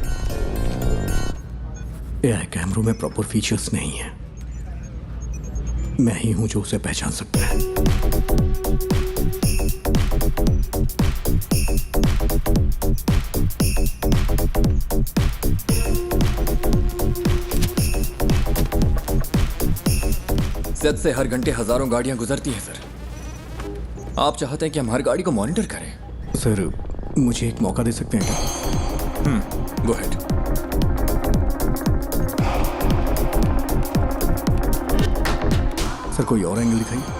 AI कैमरों में प्रॉपर फीचर्स नहीं है। मैं ही हूं जो उसे पहचान सकता है। सेट से हर घंटे हजारों गाड़ियां गुजरती हैं सर। आप चाहते हैं कि हम हर गाड़ी को मॉनिटर करें? सर मुझे एक मौका दे सकते हैं क्या? Go ahead. सर कोई और एंगल दिखाइए।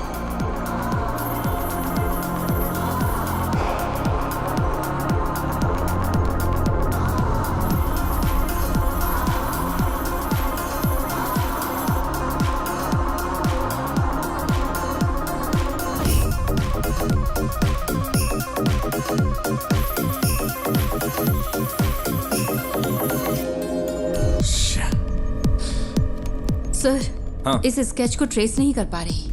सर इस स्केच को ट्रेस नहीं कर पा रही।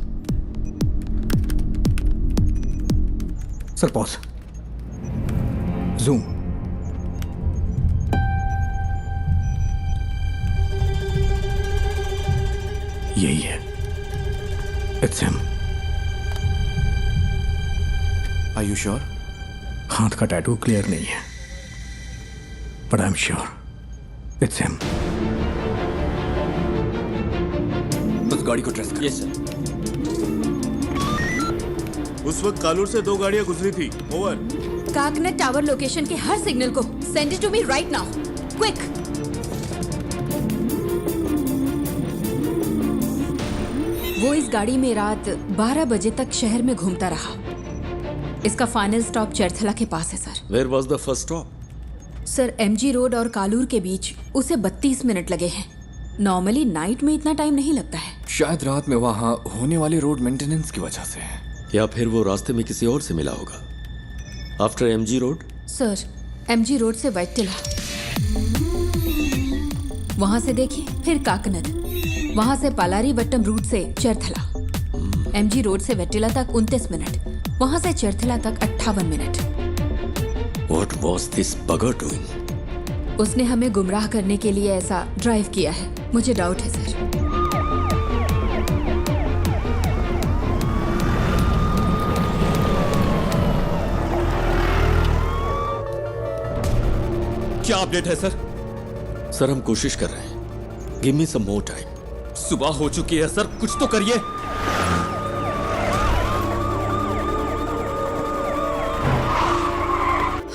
Sir pause. जूम। यही है। It's him. Are you sure? हाथ का टैटू क्लियर नहीं है, but I am sure it's him. उस गाड़ी को ट्रेस करो। Yes sir. उस वक्त कालूर से 2 गाड़ियां गुजरी थी। ओवर। काकनेट टावर लोकेशन के हर सिग्नल को send it to me right now, quick. वो इस गाड़ी में रात 12 बजे तक शहर में घूमता रहा। इसका फाइनल स्टॉप चरथला के पास है sir. Where was the first stop? Sir MG road और कालूर के बीच उसे 32 मिनट लगे हैं। नॉर्मली नाइट में इतना टाइम नहीं लगता है। शायद रात में वहाँ होने वाले रोड मेंटेनेंस की वजह से है, या फिर वो रास्ते में किसी और से मिला होगा। After MG road? Sir MG road से वैटिला, वहां से देखिए, फिर काकनद, वहां से पालारी वट्टम रूट से चरथला। एमजी रोड से वैटिला तक 29 मिनट, वहां से चरथला तक 58 minute. What was this bugger doing? उसने हमें गुमराह करने के लिए ऐसा ड्राइव किया है। मुझे डाउट है सर। क्या अपडेट है सर? सर हम कोशिश कर रहे हैं। गिव मी सम मोर टाइम। सुबह हो चुकी है सर, कुछ तो करिए।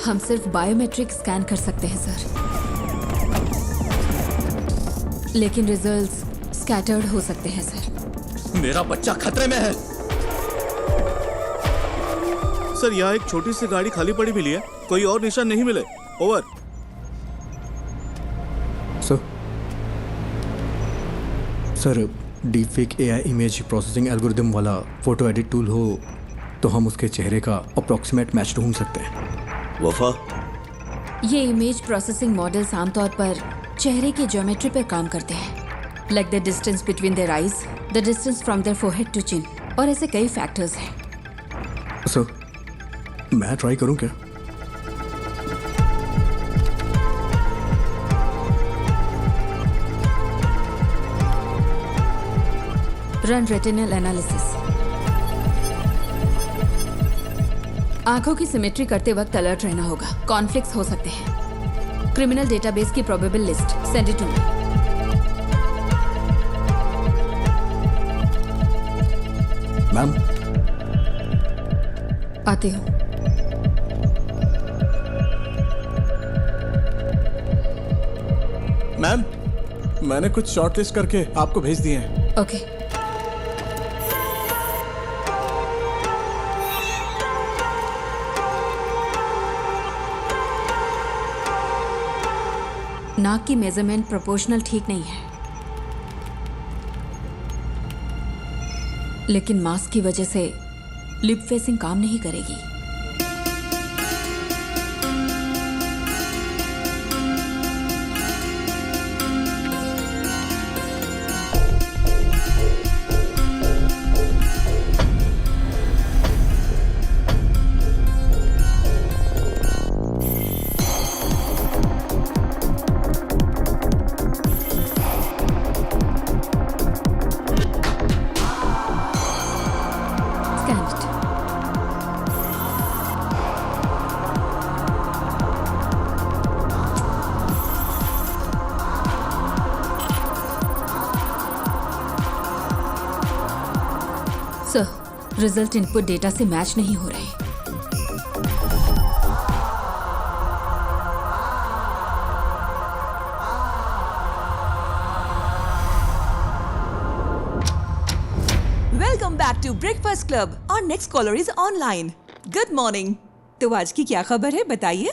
हम सिर्फ बायोमेट्रिक स्कैन कर सकते हैं सर, लेकिन रिजल्ट्स स्कैटर्ड हो सकते हैं सर। मेरा बच्चा खतरे में है। सर यहाँ एक छोटी सी गाड़ी खाली पड़ी मिली है, कोई और निशान नहीं मिले। Over. Sir deepfake AI image processing algorithm वाला फोटो एडिट टूल हो तो हम उसके चेहरे का अप्रॉक्सीमेट मैच ढूंढ सकते हैं। वफा, ये इमेज प्रोसेसिंग मॉडल्स आमतौर पर चेहरे की ज्योमेट्री पर काम करते हैं, like the distance between their eyes, the distance from their forehead to chin, और ऐसे कई फैक्टर्स हैं। सर मैं ट्राई करूं क्या? Run retinal analysis. आंखों की सिमेट्री करते वक्त अलर्ट रहना होगा, कॉन्फ्लिक्ट्स हो सकते हैं। क्रिमिनल डेटाबेस की probable list send it to me. Ma'am आती हूँ। मैम मैंने कुछ शॉर्टलिस्ट करके आपको भेज दिए हैं। ओके। नाक की मेजरमेंट प्रोपोर्शनल ठीक नहीं है, लेकिन मास्क की वजह से लिप फेसिंग काम नहीं करेगी। सर, रिजल्ट इनपुट डेटा से मैच नहीं हो रहे। Welcome back to breakfast club. और next caller is online. Good morning. तो आज की क्या खबर है, बताइए।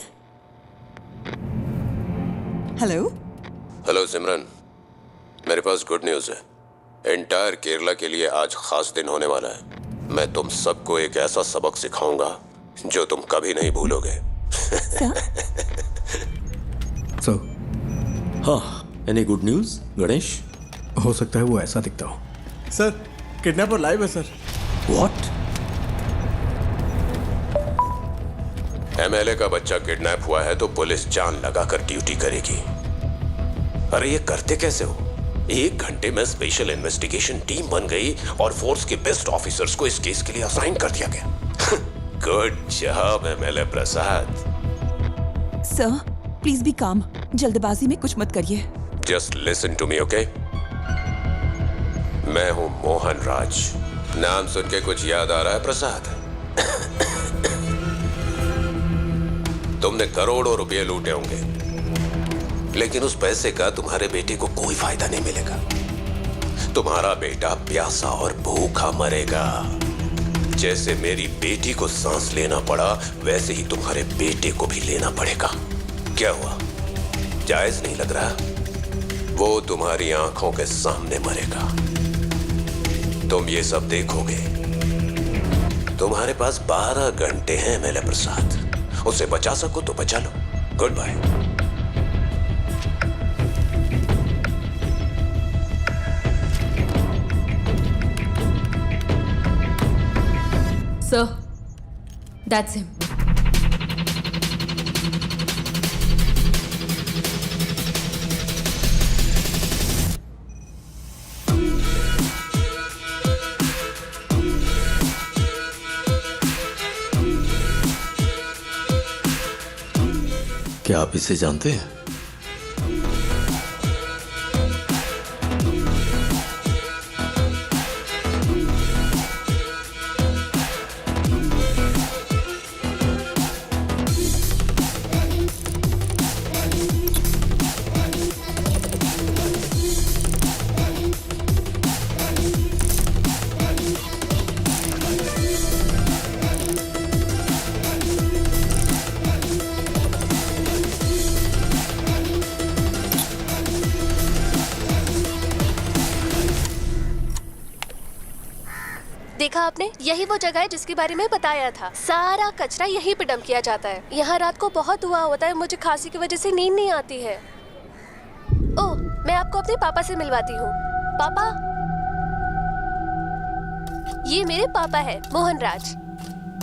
हेलो। हेलो सिमरन, मेरे पास गुड न्यूज़ है। एंटायर केरला के लिए आज खास दिन होने वाला है। मैं तुम सबको एक ऐसा सबक सिखाऊंगा जो तुम कभी नहीं भूलोगे। सर हाँ, एनी गुड न्यूज गणेश? हो सकता है वो ऐसा दिखता हो। सर किडनैपर लाइव है सर। व्हाट? एमएलए का बच्चा किडनैप हुआ है तो पुलिस जान लगाकर ड्यूटी करेगी। अरे ये करते कैसे हो? 1 घंटे में स्पेशल इन्वेस्टिगेशन टीम बन गई और फोर्स के बेस्ट ऑफिसर्स को इस केस के लिए असाइन कर दिया गया। Good job MLA Prasad. Sir please be calm, जल्दबाजी में कुछ मत करिए। Just listen to me, okay? मैं हूं मोहन राज। नाम सुन के कुछ याद आ रहा है प्रसाद? तुमने करोड़ों रुपए लूटे होंगे, लेकिन उस पैसे का तुम्हारे बेटे को कोई फायदा नहीं मिलेगा। तुम्हारा बेटा प्यासा और भूखा मरेगा। जैसे मेरी बेटी को सांस लेना पड़ा, वैसे ही तुम्हारे बेटे को भी लेना पड़ेगा। क्या हुआ, जायज नहीं लग रहा? वो तुम्हारी आंखों के सामने मरेगा, तुम ये सब देखोगे। तुम्हारे पास 12 घंटे हैं एमएलए प्रसाद, उसे बचा सको तो बचा लो। Goodbye. Sir, that's him. क्या आप इसे जानते हैं? देखा आपने? यही वो जगह है जिसके बारे में बताया था। सारा कचरा यहीं पे डंप किया जाता है। यहाँ रात को बहुत धुआं होता है, मुझे खांसी की वजह से नींद नहीं आती है। ओह, मैं आपको अपने पापा से मिलवाती हूँ। पापा, ये मेरे पापा है, मोहन राज।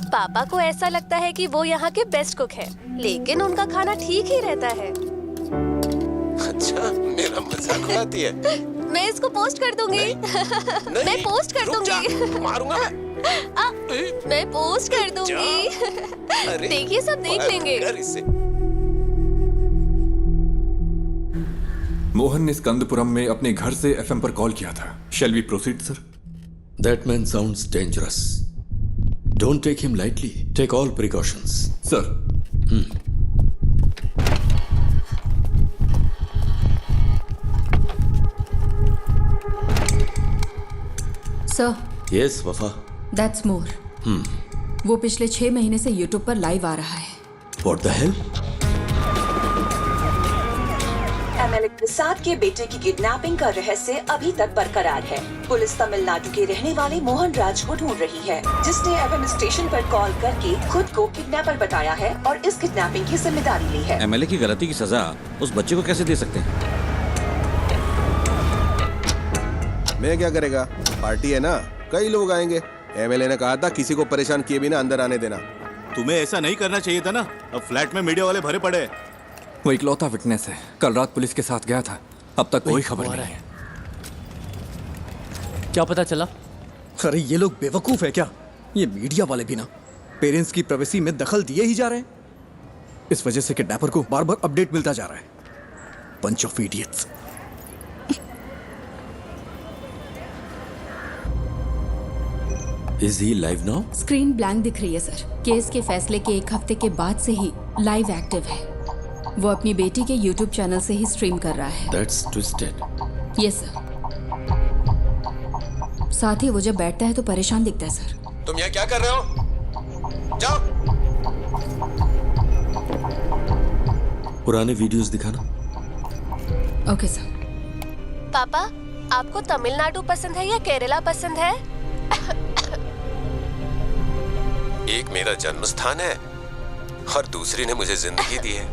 पापा को ऐसा लगता है कि वो यहाँ के बेस्ट कुक हैं, लेकिन उनका खाना ठीक ही रहता है। अच्छा, मेरा मजाक उड़ाती है। मैं इसको पोस्ट कर दूंगी। मैं पोस्ट कर दूंगी। मारूंगा मैं पोस्ट कर दूंगी। देखिए, सब देख लेंगे। मोहन ने स्कंदपुरम में अपने घर से एफएम पर कॉल किया था। Shall we proceed sir? That man sounds dangerous. Don't take him lightly. Take all precautions. Sir. Sir. Yes, वफा। That's more. वो पिछले 6 महीने से यूट्यूब पर लाइव आ रहा है। What the hell? एमएलए प्रसाद के बेटे की किडनैपिंग का रहस्य अभी तक बरकरार है। पुलिस तमिलनाडु के रहने वाले मोहन राज को ढूंढ रही है, जिसने एफएम स्टेशन पर कॉल करके खुद को किडनैपर बताया है और इस किडनैपिंग की जिम्मेदारी ली है। एमएलए की गलती की सजा उस बच्चे को कैसे दे सकते हैं? मैं क्या करेगा, पार्टी है ना, कई लोग आएंगे। एमएलए ने कहा था किसी को परेशान किए बिना अंदर आने देना। तुम्हें ऐसा नहीं करना चाहिए था ना। अब फ्लैट में मीडिया वाले भरे पड़े। वो इकलौता विटनेस है, कल रात पुलिस के साथ गया था, अब तक कोई खबर नहीं है। क्या पता चला? अरे ये लोग बेवकूफ है क्या? ये मीडिया वाले भी ना पेरेंट्स की प्राइवेसी में दखल दिए ही जा रहे हैं। इस वजह से किडनैपर को बार बार अपडेट मिलता जा रहा है। Bunch of idiots. Is he live now? Screen blank दिख रही है सर। केस के फैसले के 1 हफ्ते के बाद से ही लाइव एक्टिव है। वो अपनी बेटी के YouTube चैनल से ही स्ट्रीम कर रहा है। That's twisted. Yes sir. साथ ही वो जब बैठता है तो परेशान दिखता है सर। तुम यहाँ क्या कर रहे हो? जाओ। पुराने वीडियोस दिखाना। Okay sir. पापा, आपको तमिलनाडु पसंद है या केरला पसंद है? एक मेरा जन्म स्थान है और दूसरी ने मुझे जिंदगी दी है।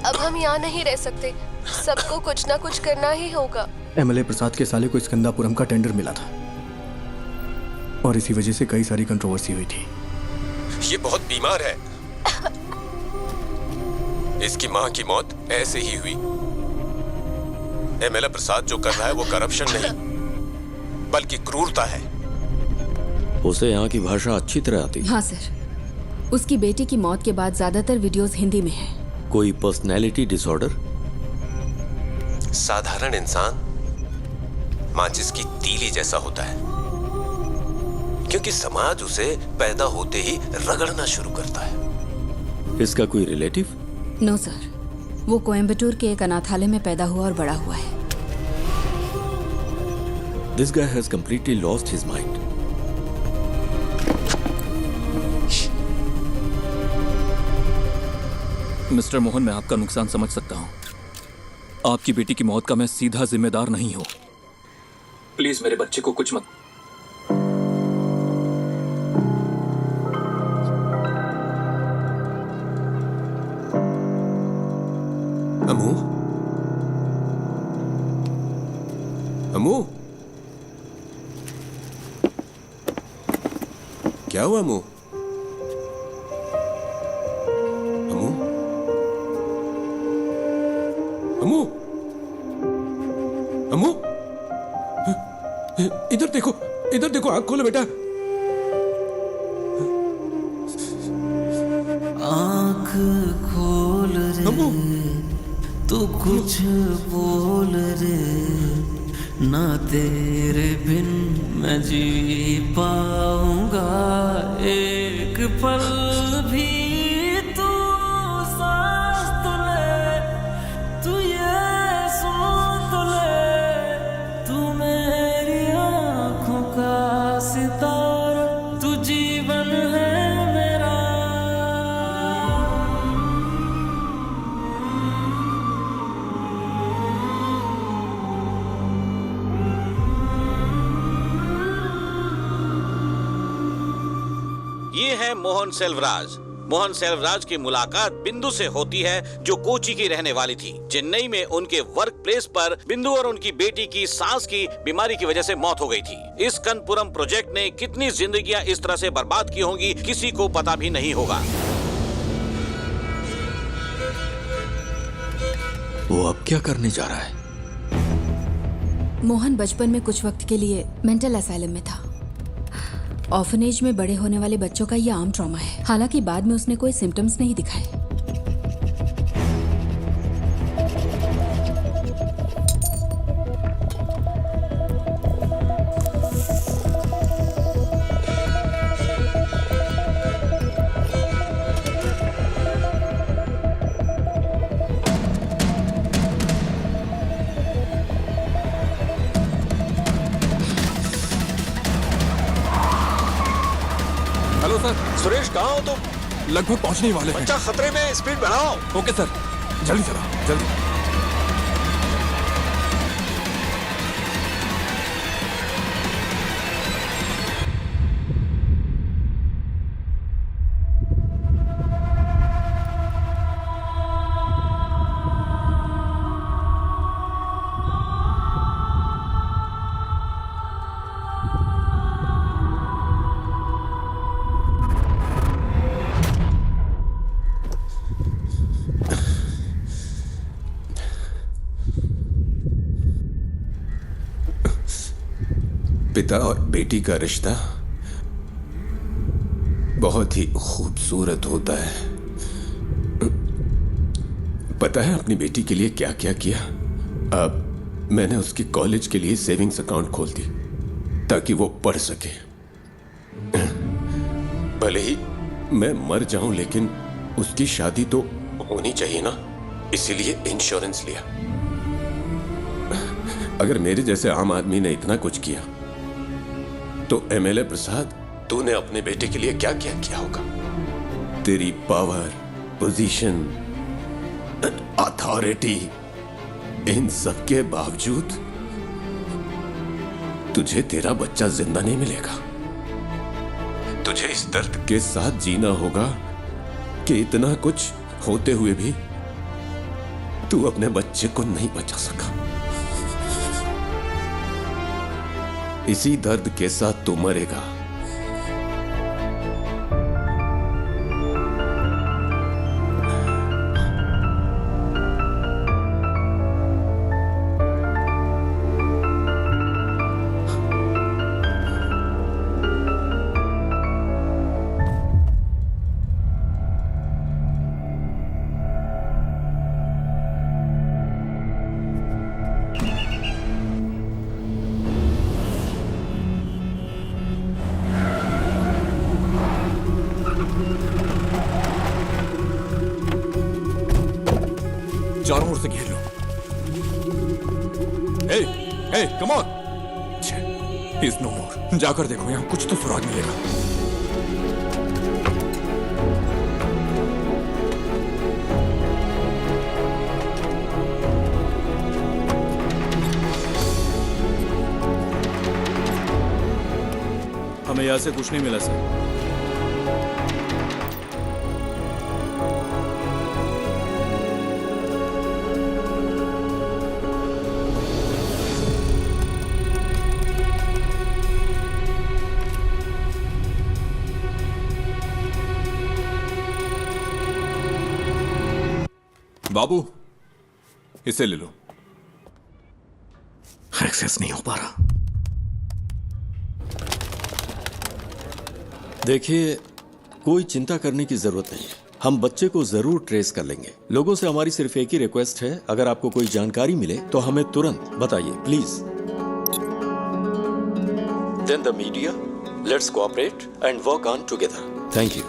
अब हम यहाँ नहीं रह सकते, सबको कुछ ना कुछ करना ही होगा। एमएलए प्रसाद के साले को स्कंदापुरम का टेंडर मिला था और इसी वजह से कई सारी कंट्रोवर्सी हुई थी। ये बहुत बीमार है। इसकी मां की मौत ऐसे ही हुई। एमएलए प्रसाद जो कर रहा है वो करप्शन नहीं बल्कि क्रूरता है। उसे यहाँ की भाषा अच्छी तरह आती है। हाँ सर। उसकी बेटी की मौत के बाद ज्यादातर वीडियोस हिंदी में हैं। कोई पर्सनैलिटी डिसऑर्डर? साधारण इंसान माचिस की तीली जैसा होता है, क्योंकि समाज उसे पैदा होते ही रगड़ना शुरू करता है। इसका कोई रिलेटिव? नो सर, वो कोयम्बटूर के एक अनाथालय में पैदा हुआ और बड़ा हुआ है। This guy has completely lost his mind. Mister Mohan, मैं आपका नुकसान समझ सकता हूं। आपकी बेटी की मौत का मैं सीधा जिम्मेदार नहीं हूं। प्लीज मेरे बच्चे को कुछ मत। अमू, अमू, क्या हुआ अमू? अमू, अमू, अमू, इधर देखो, इधर देखो, आंख खोलो बेटा। आंख खोल रे, तू कुछ बोल रे, ना तेरे बिन मैं जी पाऊंगा एक पल भी। तू सांस तो ले, तू ये सुन तो ले, तू मेरी आंखों का सितारा, तू जीवन है मेरा। ये है मोहन सेल्वराज। मोहन सेल्वराज की मुलाकात बिंदु से होती है, जो कोची की रहने वाली थी। चेन्नई में उनके वर्क प्लेस पर बिंदु और उनकी बेटी की सांस की बीमारी की वजह से मौत हो गई थी। इस कनपुरम प्रोजेक्ट ने कितनी जिंदगियां इस तरह से बर्बाद की होंगी, किसी को पता भी नहीं होगा। वो अब क्या करने जा रहा है? मोहन बचपन में कुछ वक्त के लिए मेंटल असाइलम में था। ऑर्फनेज में बड़े होने वाले बच्चों का यह आम ट्रॉमा है। हालांकि बाद में उसने कोई सिम्टम्स नहीं दिखाए। Hello sir. सुरेश कहाँ हो तुम? लगभग पहुंचने ही वाले हैं। बच्चा खतरे में, स्पीड बढ़ाओ। ओके सर, जल्दी चलाओ, जल्दी। पिता और बेटी का रिश्ता बहुत ही खूबसूरत होता है। पता है अपनी बेटी के लिए क्या क्या किया? अब मैंने उसकी कॉलेज के लिए सेविंग्स अकाउंट खोल दी ताकि वो पढ़ सके। भले ही मैं मर जाऊं, लेकिन उसकी शादी तो होनी चाहिए ना, इसीलिए इंश्योरेंस लिया। अगर मेरे जैसे आम आदमी ने इतना कुछ किया तो एमएलए प्रसाद, तूने अपने बेटे के लिए क्या क्या किया होगा? तेरी पावर, पोजीशन, अथॉरिटी, इन सब के बावजूद तुझे तेरा बच्चा जिंदा नहीं मिलेगा। तुझे इस दर्द के साथ जीना होगा कि इतना कुछ होते हुए भी तू अपने बच्चे को नहीं बचा सका। इसी दर्द के साथ तू मरेगा। चारों ओर से घेर लो। हे, हे, कम ऑन। इज नो मोर। जाकर देखो, यहां कुछ तो सुराग मिलेगा। हमें यहाँ से कुछ नहीं मिला सर। बाबू, इसे ले लो। एक्सेस नहीं हो पा रहा। देखिए, कोई चिंता करने की जरूरत नहीं। हम बच्चे को जरूर ट्रेस कर लेंगे। लोगों से हमारी सिर्फ एक ही रिक्वेस्ट है, अगर आपको कोई जानकारी मिले तो हमें तुरंत बताइए, please. Then the media, let's cooperate and work on together. Thank you.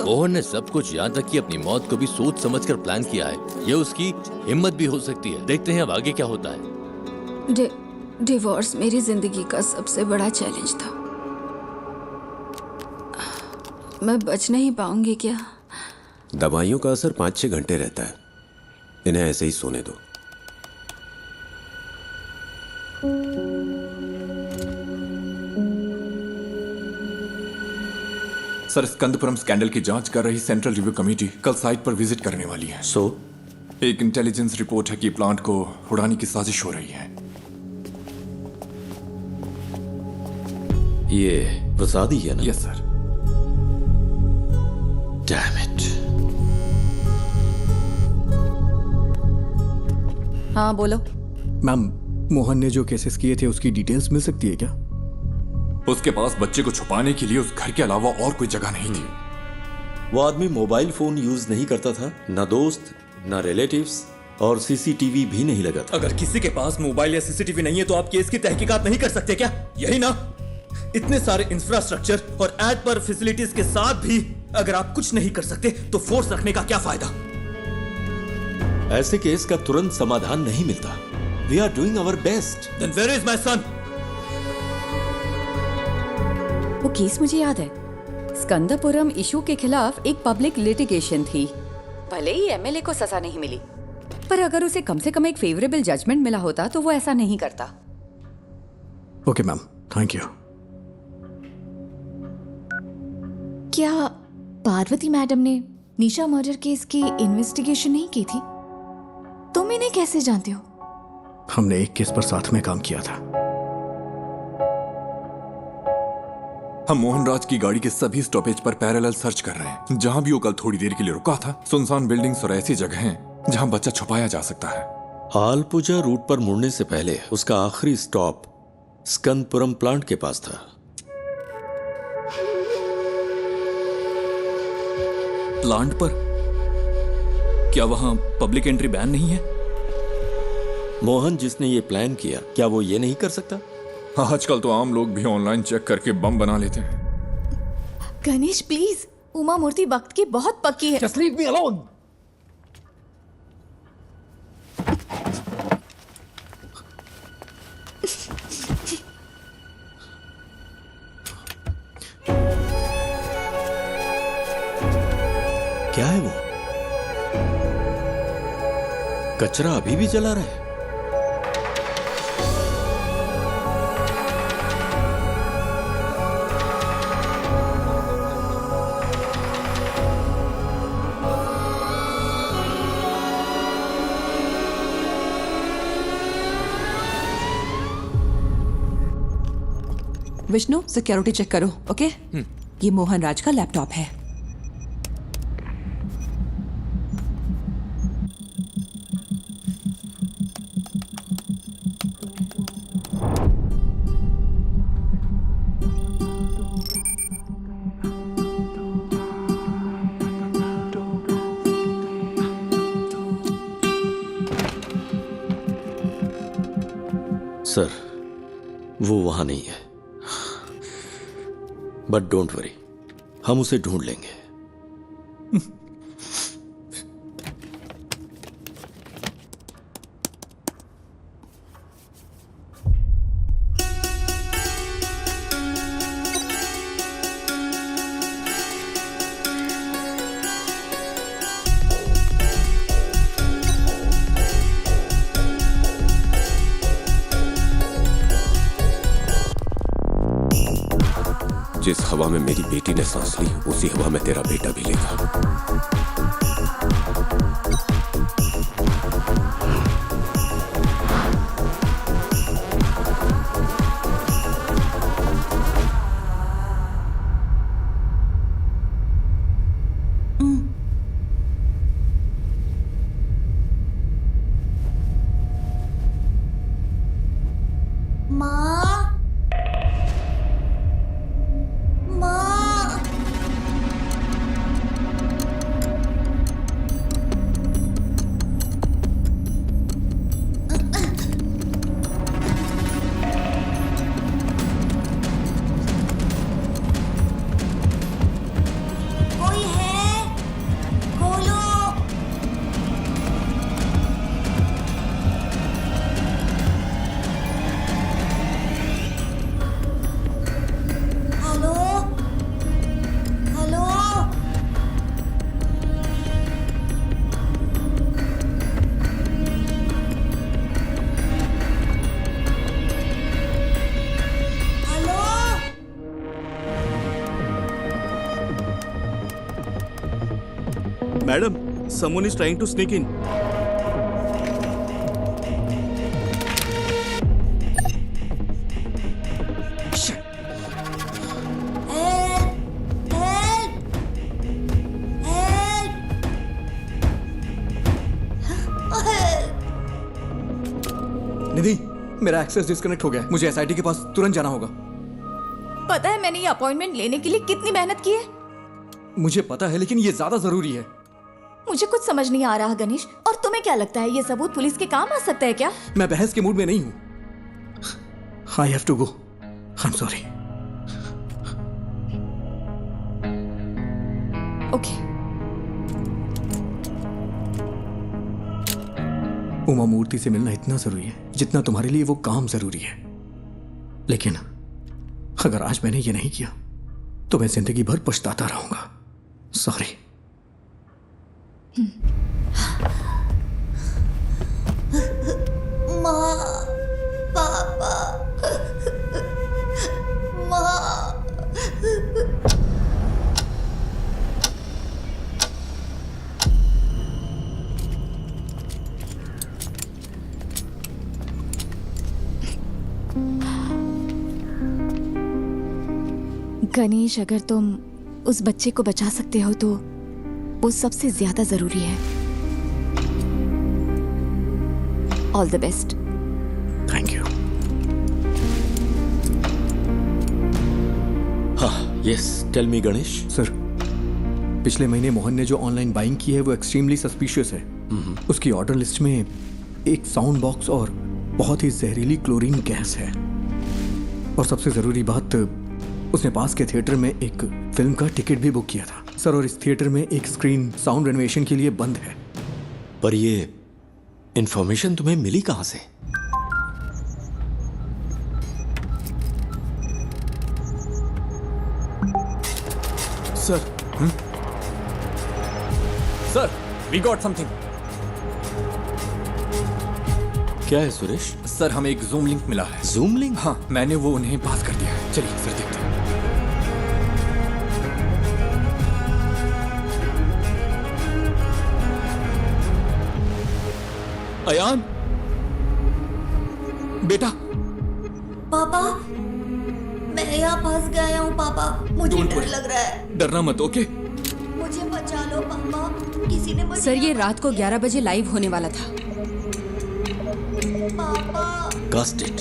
Mohan ने सब कुछ, यहाँ तक कि अपनी मौत को भी सोच समझकर प्लान किया है। ये उसकी हिम्मत भी हो सकती है। देखते हैं अब आगे क्या होता है। डिवोर्स मेरी जिंदगी का सबसे बड़ा चैलेंज था। मैं बच नहीं पाऊंगी क्या? दवाइयों का असर 5-6 घंटे रहता है। इन्हें ऐसे ही सोने दो। सर, स्कंदपुरम स्कैंडल की जांच कर रही सेंट्रल रिव्यू कमेटी कल साइट पर विजिट करने वाली है। एक इंटेलिजेंस रिपोर्ट है कि प्लांट को उड़ाने की साजिश हो रही है। ये प्रसादी है ना? Yes sir. Damn it. हाँ बोलो। मैम, मोहन ने जो केसेस किए थे उसकी डिटेल्स मिल सकती है क्या? उसके पास बच्चे को छुपाने के लिए उस घर के अलावा और कोई जगह नहीं थी। वो आदमी मोबाइल फोन यूज नहीं करता था, ना दोस्त ना रिलेटिव्स, और सीसीटीवी भी नहीं लगा था। अगर किसी के पास मोबाइल या सीसीटीवी नहीं है तो आप केस की तहकीकात नहीं कर सकते क्या? यही ना? इतने सारे इंफ्रास्ट्रक्चर और एड पर फैसिलिटीज के साथ भी अगर आप कुछ नहीं कर सकते तो फोर्स रखने का क्या फायदा? ऐसे केस का तुरंत समाधान नहीं मिलता। We are doing our best. Then where is my son? वो केस मुझे याद है। स्कंदपुरम इशू के खिलाफ एक पब्लिक लिटिगेशन थी। भले ही एमएलए को सजा नहीं मिली, पर अगर उसे कम से कम एक फेवरेबल जजमेंट मिला होता तो वो ऐसा नहीं करता। Okay ma'am, thank you. क्या पार्वती मैडम ने निशा मर्डर केस की इन्वेस्टिगेशन नहीं की थी? तुम इन्हें कैसे जानते हो? हमने एक केस पर साथ में काम किया था। हम मोहनराज की गाड़ी के सभी स्टॉपेज पर पैरेलल सर्च कर रहे हैं। जहां भी वो कल थोड़ी देर के लिए रुका था, सुनसान बिल्डिंग्स और ऐसी जगह हैं जहां बच्चा छुपाया जा सकता है। आलपुजा रूट पर मुड़ने से पहले उसका आखिरी स्टॉप स्कंदपुरम प्लांट के पास था। प्लांट पर? क्या वहां पब्लिक एंट्री बैन नहीं है? मोहन जिसने ये प्लान किया, क्या वो ये नहीं कर सकता? आजकल तो आम लोग भी ऑनलाइन चेक करके बम बना लेते हैं। गणेश प्लीज, उमा मूर्ति वक्त की बहुत पक्की है। Just leave me alone. क्या है वो? कचरा अभी भी जला रहा है। विष्णु, सिक्योरिटी चेक करो, ओके? ये मोहन राज का लैपटॉप है। सर, वो वहां नहीं है, बट डोंट वरी, हम उसे ढूंढ लेंगे। जिस हवा में मेरी बेटी ने सांस ली, उसी हवा में तेरा बेटा भी लेगा। Madam, someone is trying to sneak in. निधि, मेरा एक्सेस डिस्कनेक्ट हो गया है। मुझे एसआईटी के पास तुरंत जाना होगा। पता है मैंने ये अपॉइंटमेंट लेने के लिए कितनी मेहनत की है? मुझे पता है, लेकिन ये ज्यादा जरूरी है। मुझे कुछ समझ नहीं आ रहा गणेश। और तुम्हें क्या लगता है ये सबूत पुलिस के काम आ सकता है क्या? मैं बहस के मूड में नहीं हूं। I have to go. I am sorry. Okay. Uma Murthy से मिलना इतना जरूरी है जितना तुम्हारे लिए वो काम जरूरी है। लेकिन अगर आज मैंने ये नहीं किया तो मैं जिंदगी भर पछताता रहूंगा। सॉरी। माँ, पापा, माँ। गणेश, अगर तुम उस बच्चे को बचा सकते हो तो वो सबसे ज्यादा जरूरी है। All the best. Thank you. हाँ, yes, tell me Ganesh. Sir, पिछले महीने मोहन ने जो ऑनलाइन बाइंग की है वो एक्सट्रीमली सस्पिशियस है। उसकी ऑर्डर लिस्ट में एक साउंड बॉक्स और बहुत ही जहरीली क्लोरीन गैस है। और सबसे जरूरी बात, उसने पास के थिएटर में एक फिल्म का टिकट भी बुक किया था सर। और इस थिएटर में एक स्क्रीन साउंड रेनोवेशन के लिए बंद है। पर ये इंफॉर्मेशन तुम्हें मिली कहां से? Sir, sir, we got something. क्या है सुरेश? सर, हमें एक जूम लिंक मिला है। Zoom link? हाँ, मैंने वो उन्हें पास कर दिया है। चलिए सर, देखते हैं। अयान, बेटा। पापा, मैं यहाँ फंस गया हूँ पापा। मुझे डर लग रहा है। डरना मत, ओके? मुझे बचा लो पापा। किसी ने मुझे। सर, ये रात को 11 बजे लाइव होने वाला था। पापा, कास्ट इट।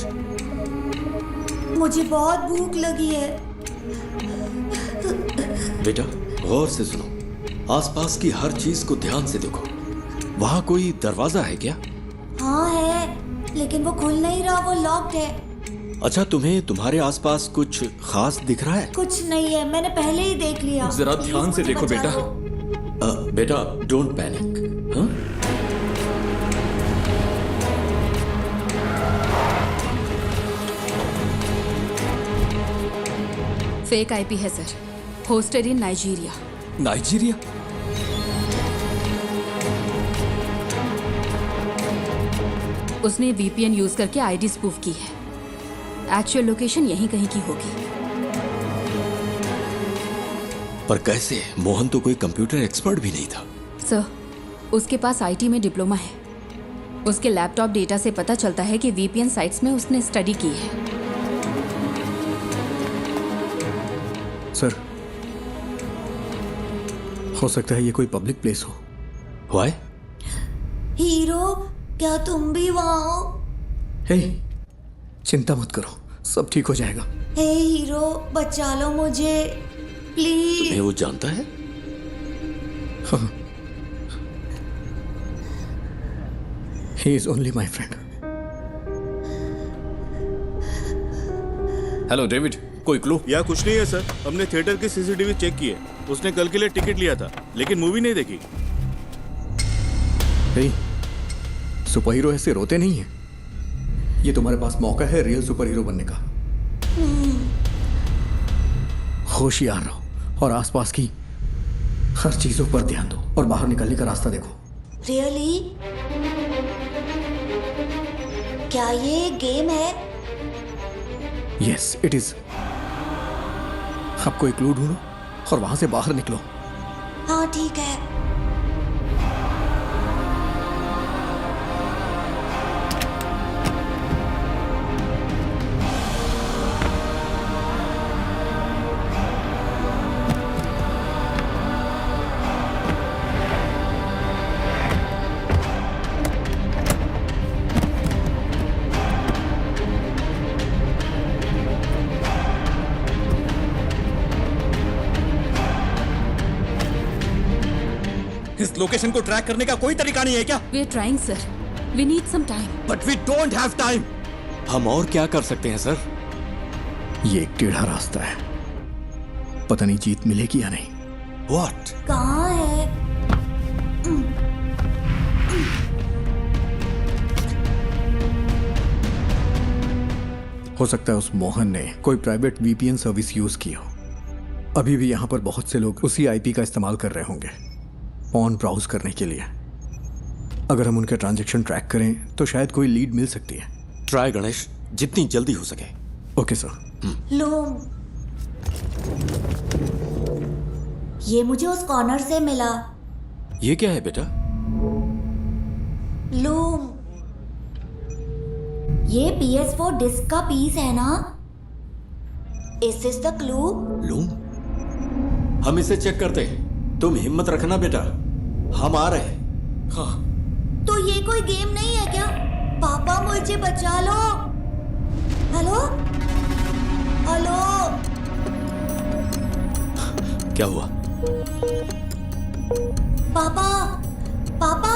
मुझे बहुत भूख लगी है। बेटा, गौर से सुनो। आसपास की हर चीज को ध्यान से देखो। वहां कोई दरवाजा है क्या? हाँ है, लेकिन वो खुल नहीं रहा, वो लॉक्ड है। अच्छा, तुम्हें तुम्हारे आसपास कुछ खास दिख रहा है? कुछ नहीं है, मैंने पहले ही देख लिया। जरा ध्यान से देखो बेटा। बेटा, डोंट पैनिक। हाँ? फेक आईपी है सर, होस्टेड इन नाइजीरिया। नाइजीरिया? उसने वीपीएन यूज करके आईडी स्पूफ की है। एक्चुअल लोकेशन यहीं कहीं की होगी। पर कैसे? मोहन तो कोई कंप्यूटर एक्सपर्ट भी नहीं था। सर, उसके पास आईटी में डिप्लोमा है। उसके लैपटॉप डेटा से पता चलता है कि वीपीएन साइट्स में उसने स्टडी की है। सर, हो सकता है ये कोई पब्लिक प्लेस हो। व्हाई? हीरो, क्या तुम भी वहाँ हो? हे, चिंता मत करो, सब ठीक हो जाएगा। हे हीरो, बचा लो मुझे प्लीज। तुम्हें वो जानता है? हाँ। He is only my friend. Hello David, कोई क्लू? या कुछ नहीं है सर। हमने थिएटर की सीसीटीवी चेक की है। उसने कल के लिए टिकट लिया था लेकिन मूवी नहीं देखी। hey, सुपर हीरो ऐसे रोते नहीं है। ये तुम्हारे पास मौका है रियल सुपर हीरो बनने का। होशियार रहो और आसपास की हर चीजों पर ध्यान दो और बाहर निकलने का रास्ता देखो। रियली? क्या ये गेम है? Yes, it is. आपको एक क्लू ढूंढो और वहां से बाहर निकलो। हाँ ठीक है। लोकेशन को ट्रैक करने का कोई तरीका नहीं है क्या? We are trying sir, we need some time. But we don't have time. हम और क्या कर सकते हैं सर? ये एक टेढ़ा रास्ता है, पता नहीं जीत मिलेगी या नहीं। What? कहाँ है? हो सकता है उस मोहन ने कोई प्राइवेट वीपीएन सर्विस यूज की हो। अभी भी यहाँ पर बहुत से लोग उसी आईपी का इस्तेमाल कर रहे होंगे ऑन ब्राउज करने के लिए। अगर हम उनके ट्रांजैक्शन ट्रैक करें तो शायद कोई लीड मिल सकती है। ट्राई गणेश, जितनी जल्दी हो सके। Okay sir. लूम, ये मुझे उस कॉर्नर से मिला। ये क्या है बेटा? लूम, ये PS4 डिस्क का पीस है ना? Is this the clue? Loom, हम इसे चेक करते हैं। तुम हिम्मत रखना बेटा, हम आ रहे हैं। हाँ। तो ये कोई गेम नहीं है क्या? पापा मुझे बचा लो। हेलो हेलो, क्या हुआ? पापा पापा,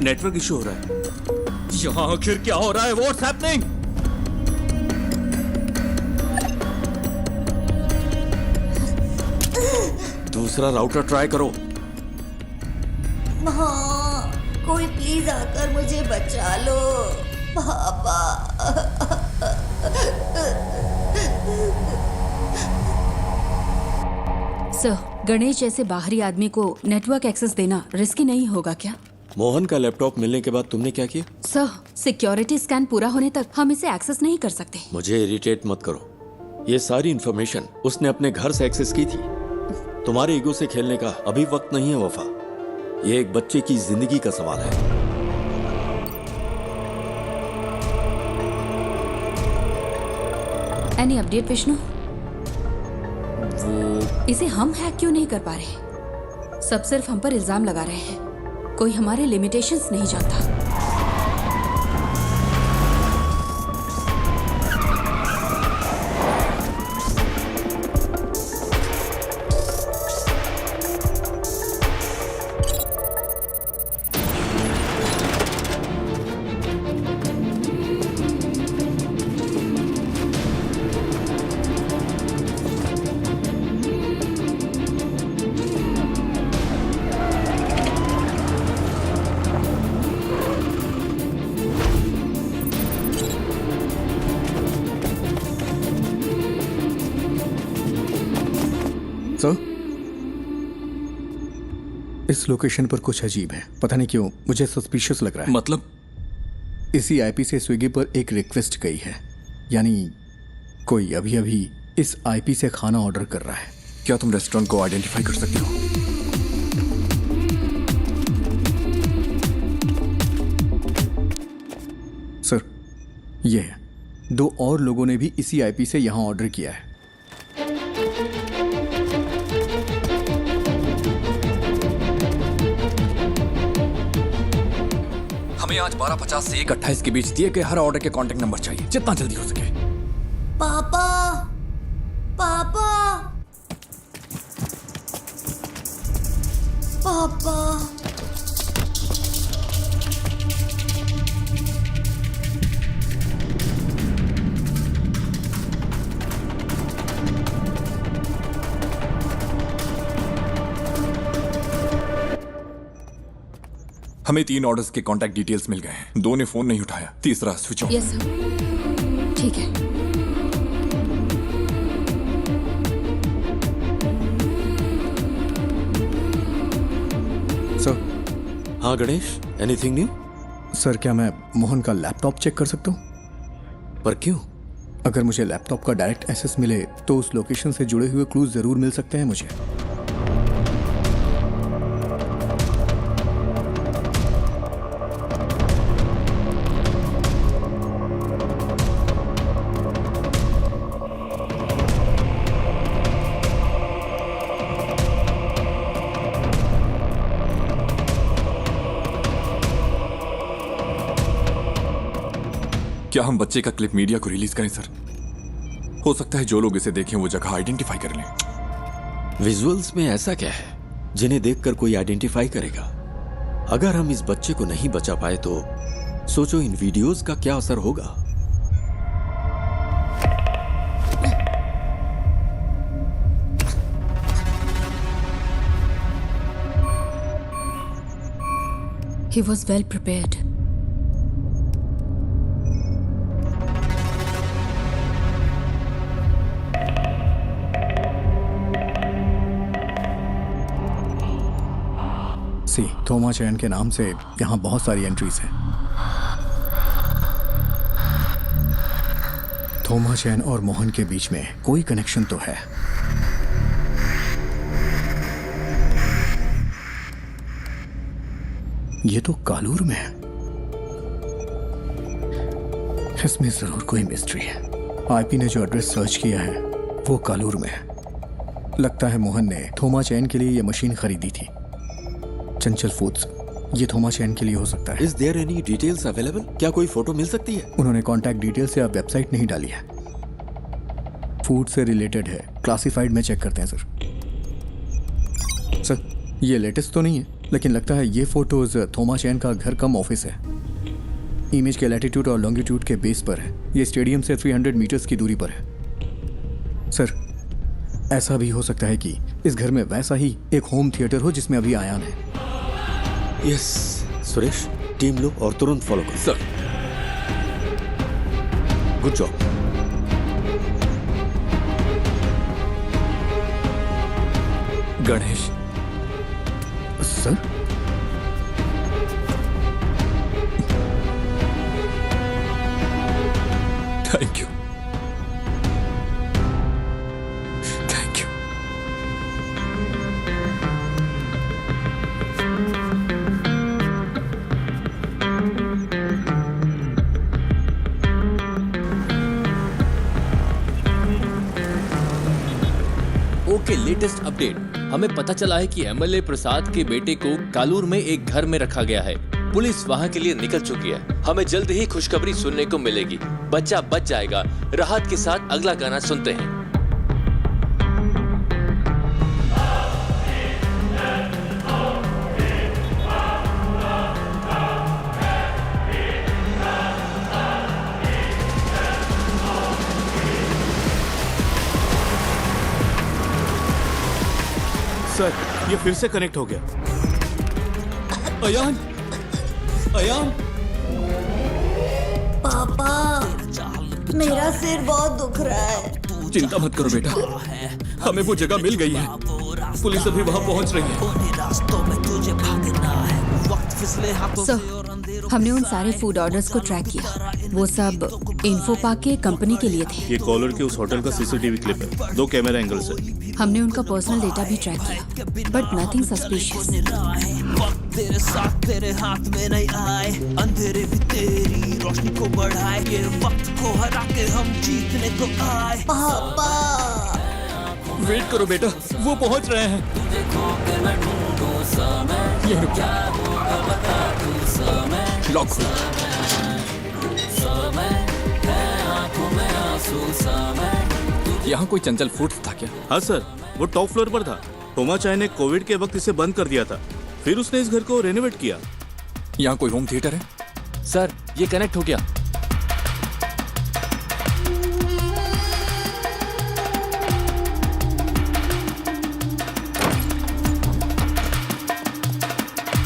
नेटवर्क इशू हो रहा है। यहाँ आखिर क्या हो रहा है? What's happening? दूसरा राउटर ट्राई करो। हाँ, कोई प्लीज आकर मुझे बचा लो पापा। सर, गणेश जैसे बाहरी आदमी को नेटवर्क एक्सेस देना रिस्की नहीं होगा क्या? मोहन का लैपटॉप मिलने के बाद तुमने क्या किया? सर, सिक्योरिटी स्कैन पूरा होने तक हम इसे एक्सेस नहीं कर सकते। मुझे इरिटेट मत करो। ये सारी इंफॉर्मेशन उसने अपने घर से एक्सेस की थी। तुम्हारे ईगो से खेलने का अभी वक्त नहीं है वफा। ये एक बच्चे की जिंदगी का सवाल है। Any update Vishnu? इसे हम हैक क्यों नहीं कर पा रहे? सब सिर्फ हम पर इल्जाम लगा रहे हैं। कोई हमारे लिमिटेशंस नहीं जानता। सर, इस लोकेशन पर कुछ अजीब है। पता नहीं क्यों मुझे सस्पिशियस लग रहा है। मतलब? इसी आईपी से स्विगी पर एक रिक्वेस्ट गई है, यानी कोई अभी अभी इस आईपी से खाना ऑर्डर कर रहा है। क्या तुम रेस्टोरेंट को आइडेंटिफाई कर सकते हो? सर, ये है। 2 और लोगों ने भी इसी आईपी से यहां ऑर्डर किया है। हमें आज 12:50 से 1:28 के बीच दिए गए हर ऑर्डर के कांटेक्ट नंबर चाहिए, जितना जल्दी हो सके। पापा पापा पापा, हमें 3 ऑर्डर्स के कांटेक्ट डिटेल्स मिल गए हैं। 2 ने फोन नहीं उठाया, तीसरा स्विच ऑफ। यस सर, ठीक है। सर। हाँ गणेश, एनीथिंग न्यू? सर, क्या मैं मोहन का लैपटॉप चेक कर सकता हूँ? पर क्यों? अगर मुझे लैपटॉप का डायरेक्ट एक्सेस मिले तो उस लोकेशन से जुड़े हुए क्लूज जरूर मिल सकते हैं मुझे। क्या हम बच्चे का क्लिप मीडिया को रिलीज करें सर? हो सकता है जो लोग इसे देखें वो जगह आइडेंटिफाई कर लें। विजुअल्स में ऐसा क्या है जिन्हें देखकर कोई आइडेंटिफाई करेगा? अगर हम इस बच्चे को नहीं बचा पाए तो सोचो इन वीडियोस का क्या असर होगा। He was well prepared. सी थोमा चैन के नाम से यहाँ बहुत सारी एंट्रीज हैं। थोमा चैन और मोहन के बीच में कोई कनेक्शन तो है। ये तो कालूर में है। इसमें जरूर कोई मिस्ट्री है। आईपी ने जो एड्रेस सर्च किया है वो कालूर में है। लगता है मोहन ने थोमा चैन के लिए ये मशीन खरीदी थी। चंचल फूड्स, ये थोमा चैन के लिए हो सकता है। Is there any details available? क्या कोई फोटो मिल सकती है? उन्होंने कॉन्टैक्ट डिटेल से अब वेबसाइट नहीं डाली है। फूड से रिलेटेड है, क्लासिफाइड में चेक करते हैं सर। सर ये लेटेस्ट तो नहीं है, लेकिन लगता है ये फोटोज थोमा चैन का घर कम ऑफिस है। इमेज के लैटिट्यूड और लॉन्गिट्यूड के बेस पर है। ये स्टेडियम से 300 मीटर्स की दूरी पर है। सर ऐसा भी हो सकता है कि इस घर में वैसा ही एक होम थिएटर हो जिसमें अभी आयान है। यस सुरेश, टीम लो और तुरंत फॉलो करो। Sir good job. Ganesh sir thank you. Thank you. Okay, latest update. हमें पता चला है कि एमएलए प्रसाद के बेटे को कालूर में एक घर में रखा गया है। पुलिस वहां के लिए निकल चुकी है। हमें जल्द ही खुशखबरी सुनने को मिलेगी। बच्चा बच जाएगा। राहत के साथ अगला गाना सुनते हैं। सर ये फिर से कनेक्ट हो गया। अयान, अयान, पापा मेरा सिर बहुत दुख रहा है। चिंता मत करो बेटा, हमें वो जगह मिल गई है। पुलिस अभी वहां पहुंच रही है। सर, हमने उन सारे फूड ऑर्डर्स को ट्रैक किया। वो सब इन्फो पार्क के कंपनी के लिए थे। ये कॉलर के उस होटल का सीसीटीवी क्लिप है। 2 कैमरा एंगल से। हमने उनका पर्सनल डेटा भी ट्रैक किया, बट नथिंग सस्पिशियस। तेरे साथ तेरे हाथ में नहीं आए, अंधेरे भी तेरी रोशनी को बढ़ाए, ये वक्त को हरा के हम जीतने को आए। पापा वेट करो बेटा, वो पहुंच रहे हैं। ये लॉक यहाँ कोई चंचल फूड्स था क्या? हाँ सर, वो टॉप फ्लोर पर था। थोमा चाय ने कोविड के वक्त इसे बंद कर दिया था, फिर उसने इस घर को रेनोवेट किया। यहाँ कोई होम थिएटर है? सर ये कनेक्ट हो गया।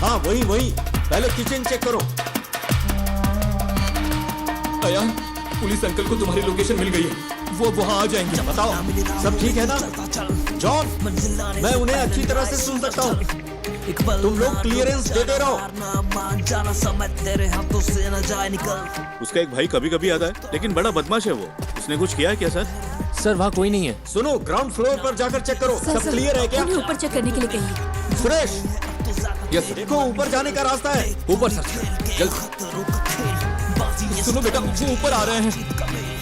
हाँ वही पहले किचन चेक करो। अयान, पुलिस अंकल को तुम्हारी लोकेशन मिल गई है। वो वहाँ आ जाएंगे। बताओ सब ठीक है ना? जॉन, मैं उन्हें अच्छी तरह से सुन सकता हूँ। तुम लोग क्लियरेंस देते रहो। उसका एक भाई कभी कभी आता है, लेकिन बड़ा बदमाश है वो। उसने कुछ किया है क्या सर? सर वहाँ कोई नहीं है। सुनो, ग्राउंड फ्लोर पर जाकर चेक करो। सब क्लियर है क्या? उन्हें ऊपर चेक करने के लिए कहिए। सुरेश, यस देखो ऊपर जाने का रास्ता है। ऊपर सर, जल्द। सुनो बेटा, वो ऊपर आ रहे हैं।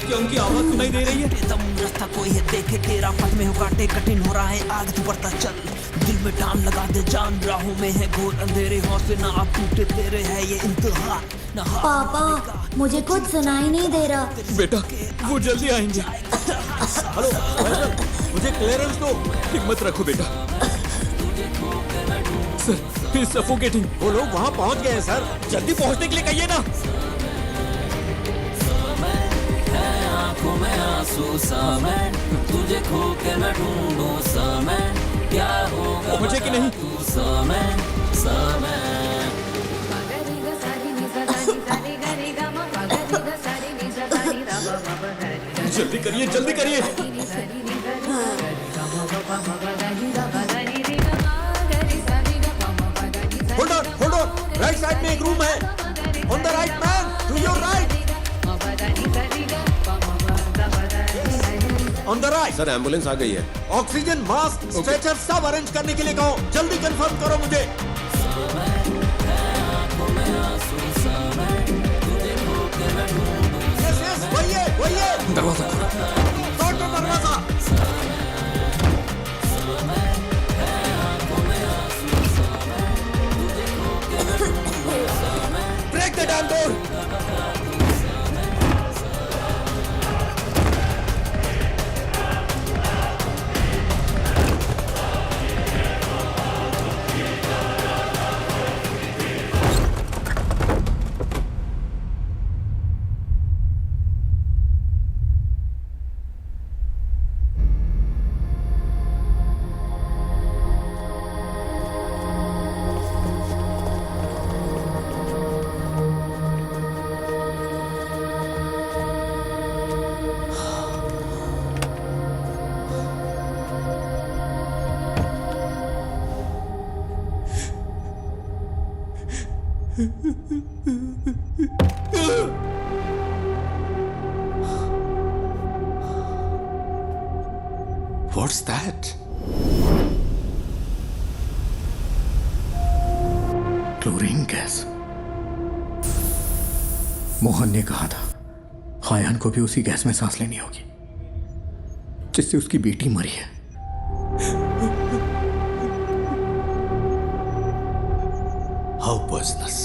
क्या उनकी आवाज सुनाई दे रही है? रास्ता कोई है देखे तेरा, पथ में हो काटे कठिन हो रहा है, आगे तू बढ़ता चल, दिल में टान लगा दे जान, राहों में है घोर अंधेरे, हौसले ना आप टूटे तेरे है ये इंतहा। पापा मुझे कुछ सुनाई नहीं दे रहा। बेटा वो जल्दी आएंगे। हेलो सर, मुझे क्लियरेंस दो। हिम्मत रखो बेटा। Sir, he is suffocating. वो लोग वहां पहुंच गए हैं सर, जल्दी पहुंचने के लिए कहिए ना। आंखों में आंसू समय, तुझे खो के मैं ढूंढूं समय, क्या होगा पहुंचे कि नहीं? तू समय समय। जल्दी करिए, जल्दी करिए। होल्ड ऑन, राइट साइड में एक रूम है। On the right man, to your right. On the right. Sir ambulance आ गई है। ऑक्सीजन, मास्क, स्ट्रेचर सब अरेंज करने के लिए कहो। जल्दी कंफर्म करो मुझे। यस, वही है। दरवाजा खोलो। तोड़ दो दरवाजा। Break the damn door. What's that? Chlorine gas. Mohan ने कहा था हायान को भी उसी गैस में सांस लेनी होगी जिससे उसकी बेटी मरी है। How poisonous?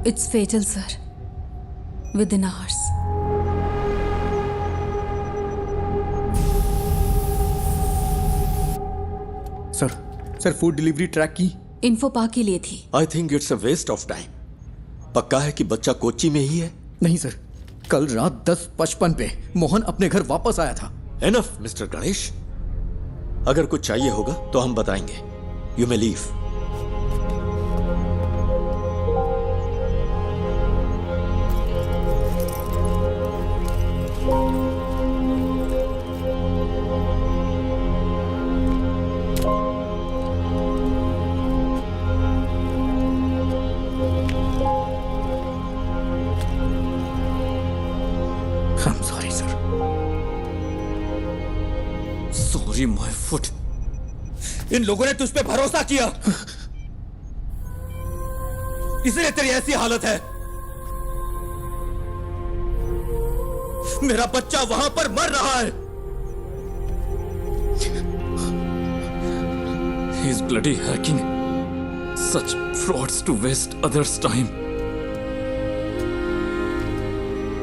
It's fatal, sir. Within hours. Sir food delivery track की इन्फो पा के लिए थी। I think it's a waste of time. पक्का है कि बच्चा कोच्चि में ही है? नहीं सर, कल रात 10:55 पे मोहन अपने घर वापस आया था। एनफ मिस्टर गणेश, अगर कुछ चाहिए होगा तो हम बताएंगे। You may leave. I'm sorry, sir. Sorry my foot. इन लोगों ने तुझ पे भरोसा किया, इसलिए तेरी ऐसी हालत है। मेरा बच्चा वहां पर मर रहा है। He is bloody hacking such frauds to waste others' time.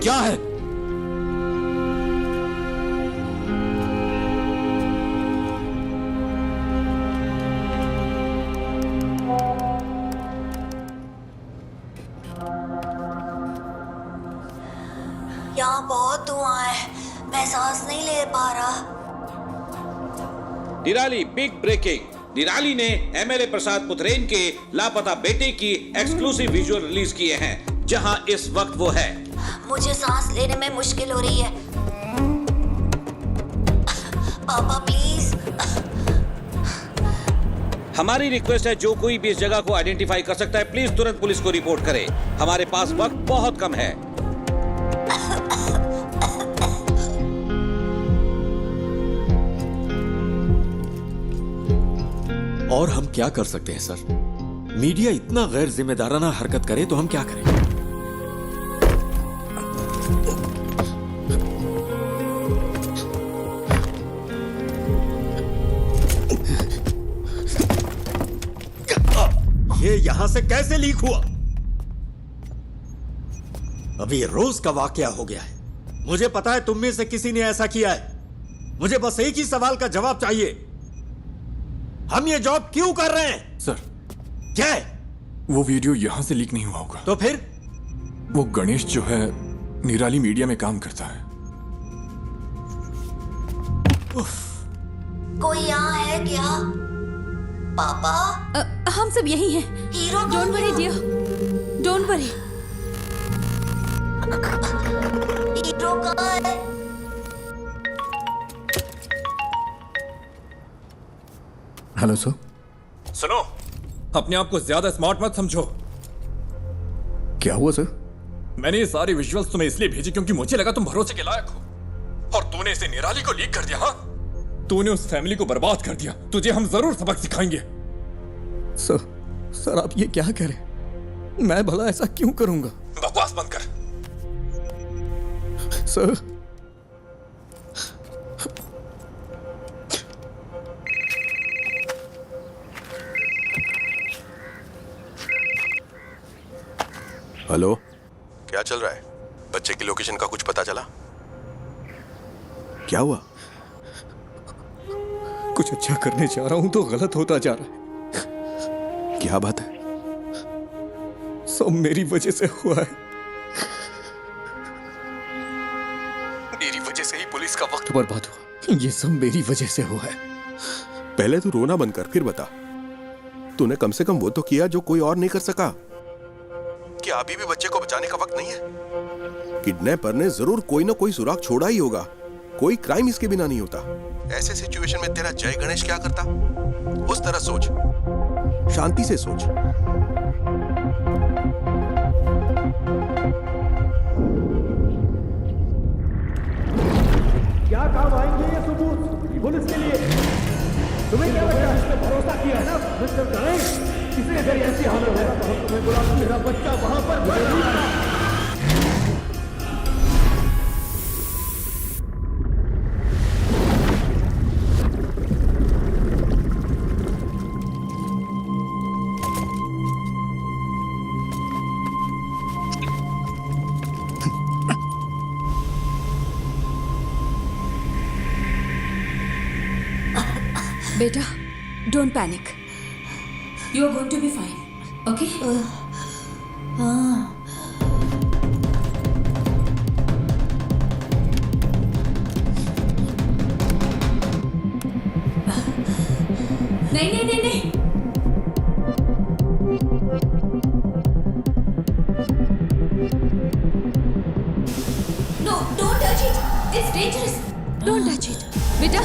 क्या है? यहाँ बहुत धुआं है, मैं सांस नहीं ले पा रहा। निराली बिग ब्रेकिंग। निराली ने एमएलए प्रसाद पुथरेन के लापता बेटे की एक्सक्लूसिव विजुअल रिलीज किए हैं, जहां इस वक्त वो है। मुझे सांस लेने में मुश्किल हो रही है। पापा प्लीज। हमारी रिक्वेस्ट है, जो कोई भी इस जगह को आइडेंटिफाई कर सकता है, प्लीज तुरंत पुलिस को रिपोर्ट करे। हमारे पास वक्त बहुत कम है। और हम क्या कर सकते हैं सर? मीडिया इतना गैर जिम्मेदाराना हरकत करे तो हम क्या करें? ये यहां से कैसे लीक हुआ? अभी रोज का वाकया हो गया है। मुझे पता है तुम में से किसी ने ऐसा किया है। मुझे बस एक ही सवाल का जवाब चाहिए। हम ये जॉब क्यों कर रहे हैं? सर, क्या है? वो वीडियो यहां से लीक नहीं हुआ होगा। तो फिर? वो गणेश जो है निराली मीडिया में काम करता है। कोई यहाँ है क्या? पापा? हम सब यही हैं। Hero don't worry dear, don't worry. Hero कहाँ है? Hello sir. सुनो, अपने आप को ज्यादा स्मार्ट मत समझो। क्या हुआ सर? मैंने ये सारी विजुअल्स तुम्हें इसलिए भेजी क्योंकि मुझे लगा तुम भरोसे के लायक हो, और तूने इसे निराली को लीक कर दिया। हाँ, तूने उस फैमिली को बर्बाद कर दिया। तुझे हम जरूर सबक सिखाएंगे। सर आप ये क्या कह रहे हैं? मैं भला ऐसा क्यों करूंगा? बकवास बंद कर। सर हेलो, क्या चल रहा है? बच्चे की लोकेशन का कुछ पता चला? क्या हुआ? कुछ अच्छा करने जा रहा हूं तो गलत होता जा रहा है। क्या बात है? सब मेरी वजह से हुआ है। मेरी वजह से ही पुलिस का वक्त बर्बाद हुआ। ये सब मेरी वजह से हुआ है। पहले तू रोना बंद कर, फिर बता। तूने कम से कम वो तो किया जो कोई और नहीं कर सका। क्या अभी भी बच्चे को बचाने का वक्त नहीं है? किडनैपर ने जरूर कोई ना कोई सुराग छोड़ा ही होगा। कोई क्राइम इसके बिना नहीं होता। ऐसे सिचुएशन में तेरा जय गणेश क्या करता? उस तरह सोच, शांति से सोच। क्या काम आएंगे ये सबूत पुलिस के लिए? तुम्हें क्या लगता है? इसमें भरोसा किया है ना मिस्टर गणेश? किसी अगर ऐसी हालत है तो हम तुम्हें बुला, मेरा बच्चा वहां पर मर रहा है। बेटा, don't panic. You are going to be fine, okay? नहीं। No, don't touch it. It's dangerous. Don't touch it. बेटा।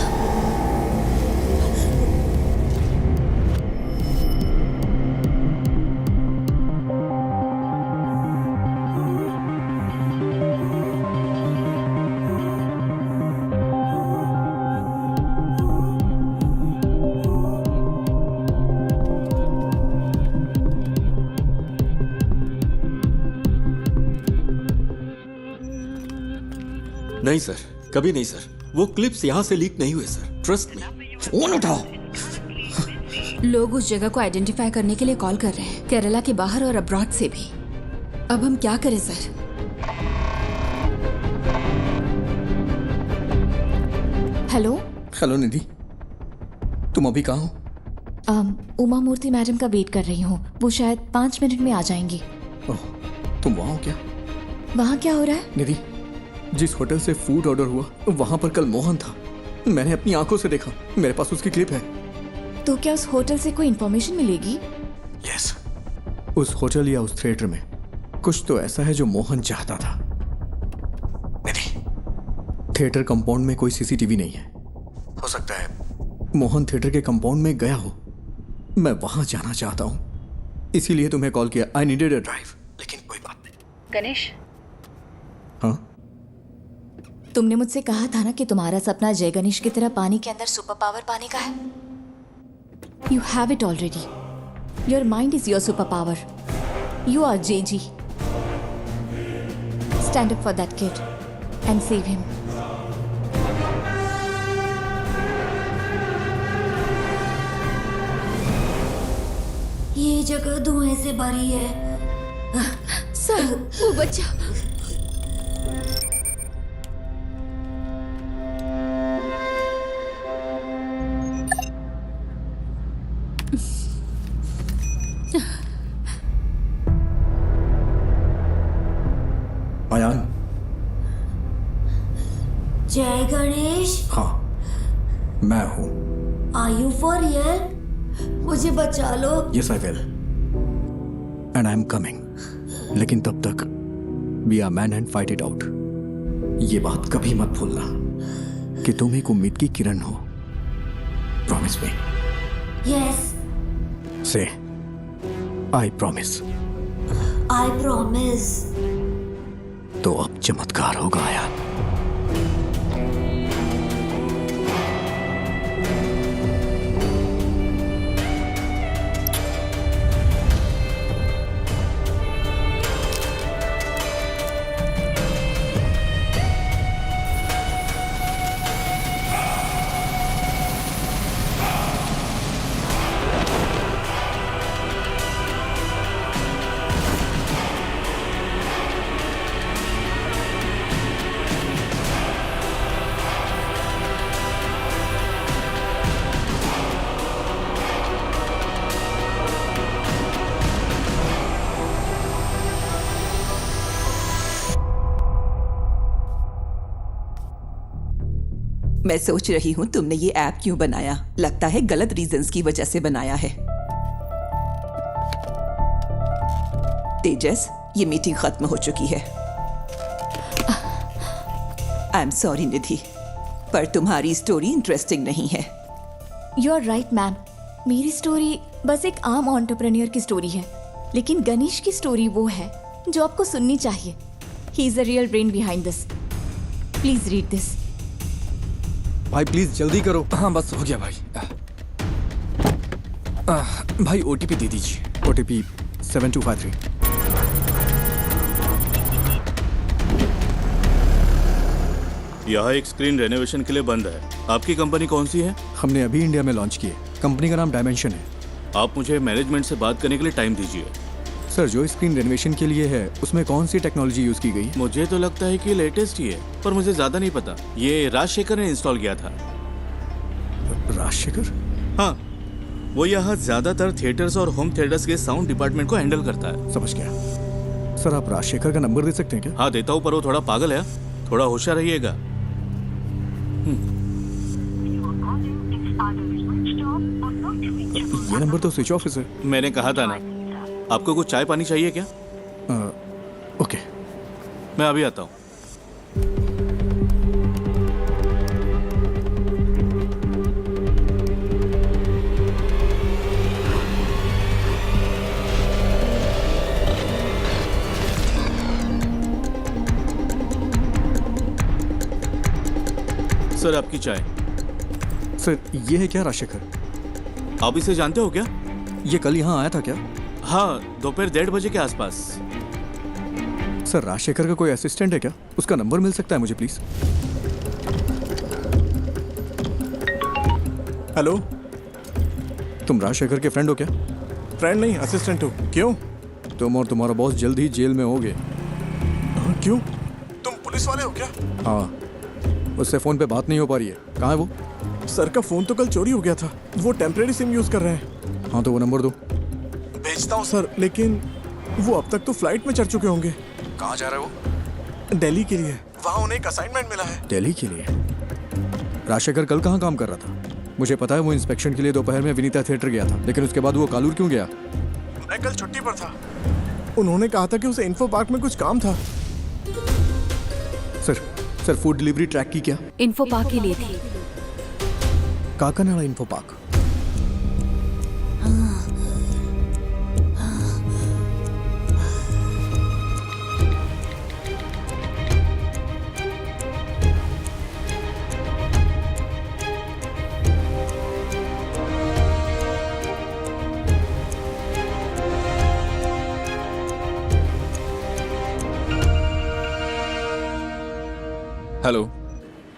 नहीं सर, कभी नहीं सर। वो क्लिप्स यहाँ से लीक नहीं हुए सर, ट्रस्ट मी। फोन उठाओ। लोग उस जगह को आइडेंटिफाई करने के लिए कॉल कर रहे हैं, केरला के बाहर और अब्रॉड से भी। अब हम क्या करें सर? हेलो निधि, तुम अभी कहाँ हो? उमा मूर्ति मैडम का वेट कर रही हूँ। वो शायद 5 मिनट में आ जाएंगी। ओह, तुम वहाँ हो क्या? वहाँ क्या हो रहा है? निधि, जिस होटल से फूड ऑर्डर हुआ वहां पर कल मोहन था। मैंने अपनी आंखों से देखा। मेरे पास उसकी क्लिप है। तो क्या उस होटल से कोई इंफॉर्मेशन मिलेगी? यस, उस होटल या उस थिएटर में कुछ तो ऐसा है जो मोहन चाहता था। निधि, थिएटर कंपाउंड में कोई सीसीटीवी नहीं है। हो सकता है मोहन थिएटर के कंपाउंड में गया हो। मैं वहां जाना चाहता हूं, इसीलिए तुम्हें कॉल किया। I needed a drive. लेकिन कोई बात नहीं। गणेश, हाँ? तुमने मुझसे कहा था ना कि तुम्हारा सपना जय गणेश की तरह पानी के अंदर सुपर पावर पाने का है। You have it already. Your mind is your superpower. You are JG। Stand up for that kid and save him. ये जगह धुएं से भरी है। सर, वो बच्चा। अयान। जय गणेश। हाँ, मैं हूं। Are you for real? मुझे बचा लो। Yes I will and I am coming. लेकिन तब तक be a man and fight it out. ये बात कभी मत भूलना कि तुम एक उम्मीद की किरण हो। Promise me. यस। से आई प्रॉमिस। I promise. तो अब चमत्कार होगा अयान। मैं सोच रही हूँ तुमने ये ऐप क्यों बनाया। लगता है गलत रीजंस की वजह से बनाया है। तेजस, ये मीटिंग खत्म हो चुकी है। आई एम सॉरी निधि, पर तुम्हारी स्टोरी इंटरेस्टिंग नहीं है। You are right ma'am. मेरी स्टोरी बस एक आम एंटरप्रेन्योर की स्टोरी है, लेकिन गणेश की स्टोरी वो है जो आपको सुननी चाहिए। He is the real brain behind this. Please read this. भाई प्लीज जल्दी करो। हाँ बस हो गया भाई। भाई ओटीपी दे दीजिए। ओटीपी 7253। यहाँ एक स्क्रीन रेनोवेशन के लिए बंद है। आपकी कंपनी कौन सी है? हमने अभी इंडिया में लॉन्च की है। कंपनी का नाम डायमेंशन है। आप मुझे मैनेजमेंट से बात करने के लिए टाइम दीजिए। सर, जो स्क्रीन रेनोवेशन के लिए है उसमें कौन सी टेक्नोलॉजी यूज की गई? मुझे तो लगता है कि लेटेस्ट ही है, पर मुझे ज्यादा नहीं पता। ये राजशेखर ने इंस्टॉल किया था। राजशेखर? हाँ, वो यहाँ ज्यादातर थिएटर्स और होम थिएटर्स के साउंड डिपार्टमेंट को हैंडल करता है। समझ गया। सर, आप राजशेखर का नंबर दे सकते हैं क्या? हाँ देता हूँ, पर वो थोड़ा पागल है। थोड़ा होशियार रहिएगा। ये नंबर तो स्विच ऑफ है। मैंने कहा था ना। आपको कुछ चाय पानी चाहिए क्या? ओके, मैं अभी आता हूँ। सर, आपकी चाय। सर, ये है क्या राजशेखर? आप इसे जानते हो क्या? ये कल यहाँ आया था क्या? हाँ, दोपहर 1:30 बजे के आसपास। सर, राजशेखर का कोई असिस्टेंट है क्या? उसका नंबर मिल सकता है मुझे प्लीज? हेलो, तुम राजशेखर के फ्रेंड हो क्या? फ्रेंड नहीं, असिस्टेंट हो। क्यों? तुम और तुम्हारा बॉस जल्द ही जेल में होगे। क्यों? तुम पुलिस वाले हो क्या? हाँ, उससे फोन पे बात नहीं हो पा रही है। कहाँ है वो? सर का फोन तो कल चोरी हो गया था। वो टेम्परेरी सिम यूज कर रहे हैं। हाँ, तो वो नंबर दो। भेजता हूँ सर, लेकिन वो अब तक तो फ्लाइट में चढ़ चुके होंगे। कहाँ जा रहा है वो? दिल्ली के लिए। वहाँ उन्हें एक असाइनमेंट मिला है। दिल्ली के लिए? राजशेखर कल कहाँ काम कर रहा था? मुझे पता है वो इंस्पेक्शन के लिए दोपहर में विनीता थिएटर गया था, लेकिन उसके बाद वो कालूर क्यों गया? मैं कल छुट्टी पर था। उन्होंने कहा था कि उसे इन्फो पार्क में कुछ काम था। सर, फूड डिलीवरी ट्रैक की क्या? इन्फो पार्क के लिए थी। Kakkanad info park. Hello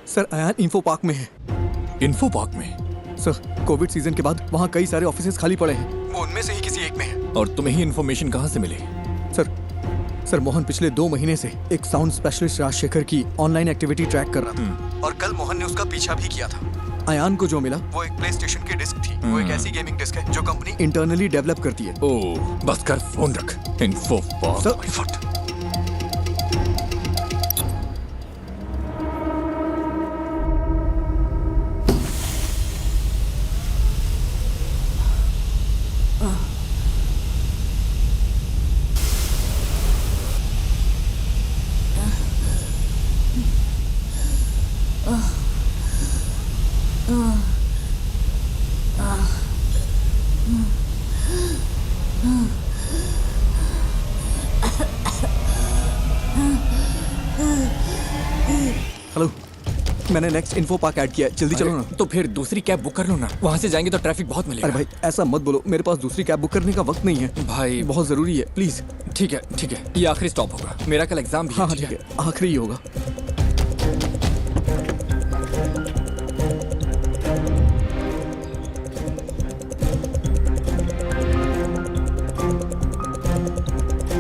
sir, Ayaan info park में है। इन्फो पार्क में? सर, कोविड सीजन के बाद वहाँ कई सारे ऑफिसेज खाली पड़े हैं। वो उनमें से ही किसी एक में है। और तुम्हें ही इन्फॉर्मेशन कहाँ से मिली? सर, मोहन पिछले 2 महीने से एक साउंड स्पेशलिस्ट राजशेखर की ऑनलाइन एक्टिविटी ट्रैक कर रहा था, और कल मोहन ने उसका पीछा भी किया था। अयान को जो मिला वो एक प्ले स्टेशन की डिस्क थी। वो एक ऐसी गेमिंग डिस्क है जो कंपनी इंटरनली डेवलप करती है। ओह, बस कर, फोन रख। Info park. हेलो, मैंने नेक्स्ट इन्फो पार्क ऐड किया है, जल्दी चलो ना। तो फिर दूसरी कैब बुक कर लो ना, वहाँ से जाएंगे तो ट्रैफिक बहुत मिलेगा। अरे भाई ऐसा मत बोलो, मेरे पास दूसरी कैब बुक करने का वक्त नहीं है भाई। बहुत जरूरी है, प्लीज। ठीक है, ये आखिरी स्टॉप होगा, मेरा कल एग्जाम भी है। हाँ ठीक है, आखिरी ही होगा।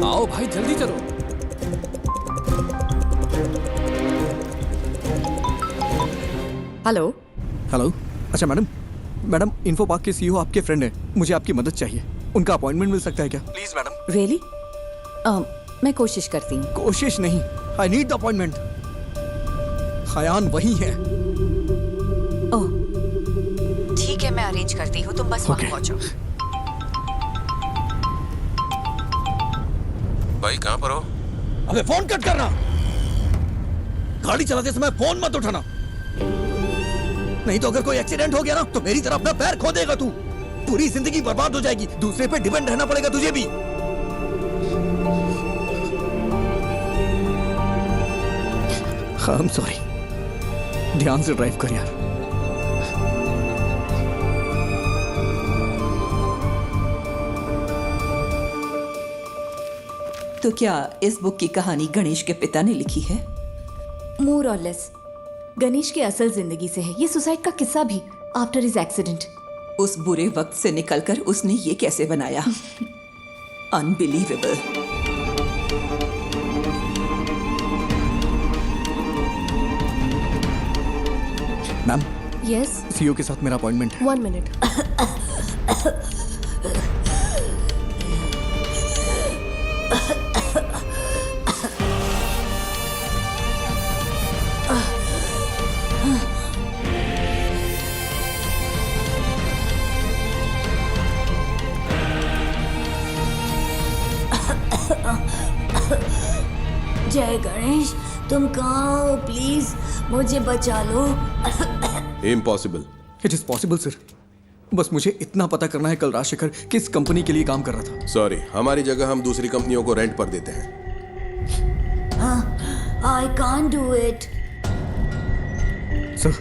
आओ भाई जल्दी चलो। हेलो हेलो, अच्छा मैडम इन्फो पार्क के सीईओ आपके फ्रेंड हैं, मुझे आपकी मदद चाहिए। उनका अपॉइंटमेंट मिल सकता है क्या? Please madam. रियली? मैं कोशिश करती हूँ। कोशिश नहीं, I need the appointment. Hayyan वही है। ओह ठीक है, मैं अरेंज करती हूँ, तुम बस वहाँ पहुँचो। भाई कहाँ पर हो? अबे फोन कट करना, गाड़ी चलाते समय फोन मत उठाना, नहीं तो अगर कोई एक्सीडेंट हो गया ना तो मेरी तरह अपना पैर खो देगा तू, पूरी जिंदगी बर्बाद हो जाएगी, दूसरे पे डिपेंड रहना पड़ेगा तुझे भी। आई एम सॉरी, ध्यान से ड्राइव कर यार। तो क्या इस बुक की कहानी गणेश के पिता ने लिखी है? मोर और लेस गणेश की असल जिंदगी से है ये सुसाइड का किस्सा भी, आफ्टर हिज एक्सीडेंट। उस बुरे वक्त से निकलकर उसने ये कैसे बनाया? अनबिलीवेबल। मैम। यस। सीईओ के साथ मेरा अपॉइंटमेंट है। 1 मिनट। जय गणेश, तुम कहाँ हो? प्लीज मुझे बचा लो। Impossible. It is possible sir, बस मुझे इतना पता करना है कल राजशेखर किस कंपनी के लिए काम कर रहा था। सॉरी, हमारी जगह हम दूसरी कंपनियों को रेंट पर देते हैं। I can't do it. Sir,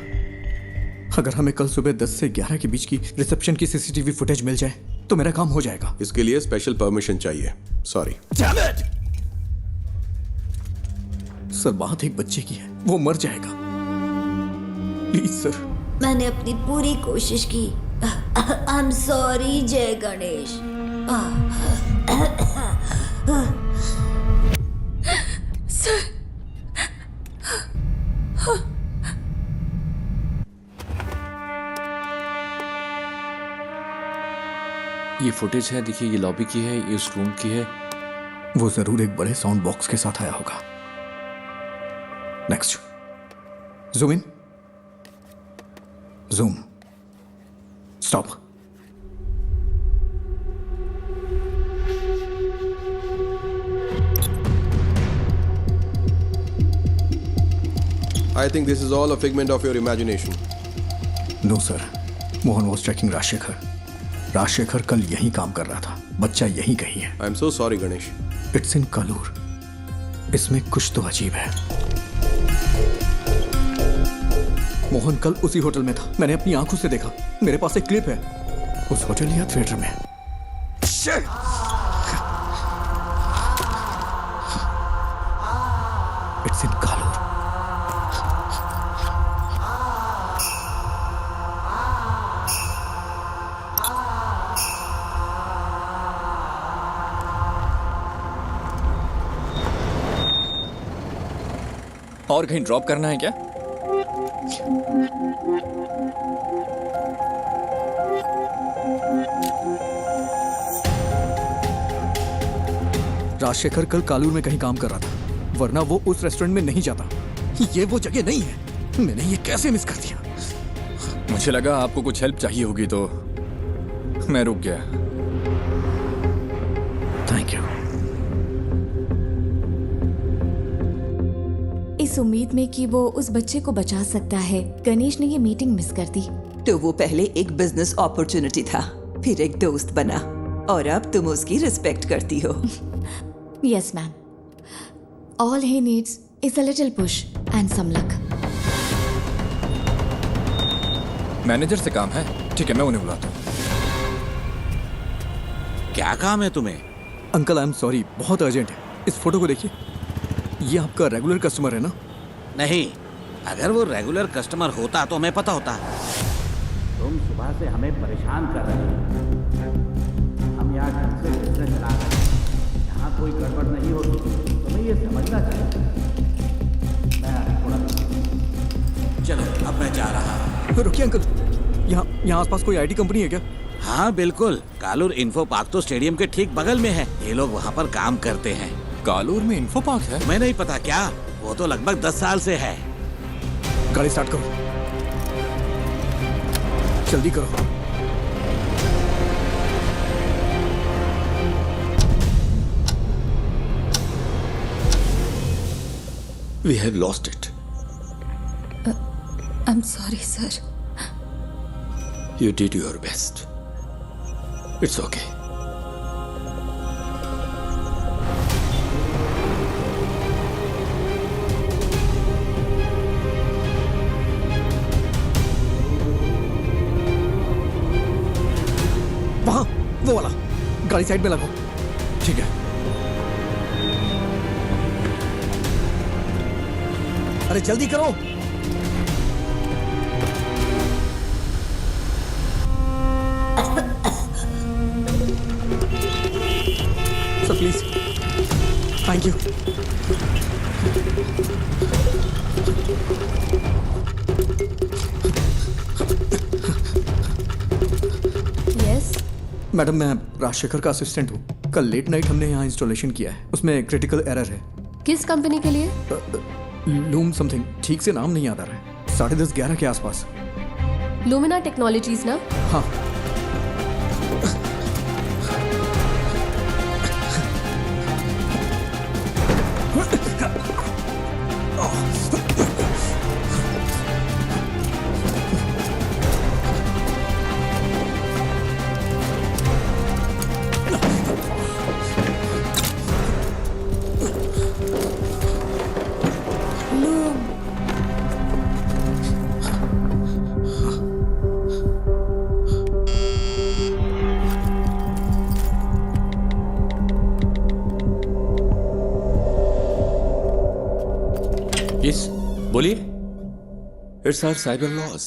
अगर हमें कल सुबह 10 से 11 के बीच की रिसेप्शन की सीसीटीवी फुटेज मिल जाए तो मेरा काम हो जाएगा। इसके लिए स्पेशल परमिशन चाहिए। सॉरी। सर, बात एक बच्चे की है, वो मर जाएगा, प्लीज सर। मैंने अपनी पूरी कोशिश की। आई एम सॉरी जय गणेश। सर, ये फुटेज है, देखिए ये लॉबी की है, ये उस रूम की है। वो जरूर एक बड़े साउंड बॉक्स के साथ आया होगा। Next, zoom in, zoom, stop. I think this is all a figment of your imagination. No sir, Mohan was tracking Rajshekhar. Rajshekhar कल यहीं काम कर रहा था, बच्चा यहीं कहीं है। I am so sorry, Ganesh. It's in Kalur. इसमें कुछ तो अजीब है। मोहन कल उसी होटल में था, मैंने अपनी आंखों से देखा, मेरे पास एक क्लिप है उस होटल या थिएटर में। It's in Kalur. और कहीं ड्रॉप करना है क्या? राजशेखर कल कालूर में कहीं काम कर रहा था, वरना वो उस रेस्टोरेंट में नहीं जाता। ये वो जगह नहीं है। मैंने ये कैसे मिस कर दिया? मुझे लगा आपको कुछ हेल्प चाहिए होगी तो मैं रुक गया। Thank you. इस उम्मीद में कि वो उस बच्चे को बचा सकता है, गणेश ने ये मीटिंग मिस कर दी। तो वो पहले एक बिजनेस अपॉर्चुनिटी था, फिर एक दोस्त बना, और अब तुम उसकी रिस्पेक्ट करती हो। Yes, ma'am. All he needs is a little push and some luck. Manager से काम है। ठीक है, मैं उन्हें बुलाता हूँ। क्या काम है तुम्हें? अंकल आई एम सॉरी, बहुत अर्जेंट है। इस फोटो को देखिए, ये आपका रेगुलर कस्टमर है ना? नहीं, अगर वो रेगुलर कस्टमर होता तो हमें पता होता। तुम सुबह से हमें परेशान कर रहे हो। हम यहाँ ढंग से बिजनेस चला रहे हैं, यहाँ कोई गड़बड़ नहीं होती, तुम्हें ये समझना चाहिए। मैं थोड़ा चलो, अब मैं जा रहा हूँ। रुकिए अंकल, यहाँ आसपास कोई आईटी कंपनी है क्या? हाँ बिल्कुल, कालूर इन्फो पार्क तो स्टेडियम के ठीक बगल में है। ये लोग वहाँ पर काम करते हैं। कालूर में इन्फो पार्क है? मैं नहीं पता क्या, वो तो लगभग 10 साल से है। गाड़ी स्टार्ट करो, जल्दी करो। We have lost it. I'm sorry, sir. You did your best. It's okay. वहाँ, वो वाला। गाड़ी साइड में लगाओ। ठीक है। अरे जल्दी करो। Sir please, thank you. Yes madam, मैं राजशेखर का असिस्टेंट हूँ। कल लेट नाइट हमने यहाँ इंस्टॉलेशन किया है, उसमें क्रिटिकल एरर है। किस कंपनी के लिए? लूम समथिंग, ठीक से नाम नहीं याद आ रहा है। 10:30-11 के आसपास। लूमिना टेक्नोलॉजीज ना? हाँ। Yes, बोलिए। It's our cyber laws.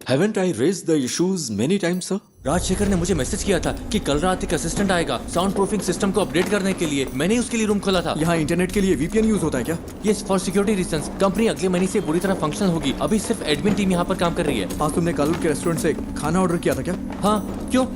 Haven't I raised the issues many times, sir? Rajshekhar ने मुझे मैसेज किया था कि कल रात एक असिस्टेंट आएगा साउंड प्रूफिंग सिस्टम को अपडेट करने के लिए। मैंने उसके लिए रूम खोला था। यहाँ इंटरनेट के लिए VPN यूज होता है क्या? Yes, for security reasons. Company अगले महीने से पूरी तरह फंक्शनल होगी। अभी सिर्फ एडमिन टीम यहाँ पर काम कर रही है। आज तुमने कालूर के रेस्टोरेंट से खाना ऑर्डर किया था क्या? हाँ, क्यों?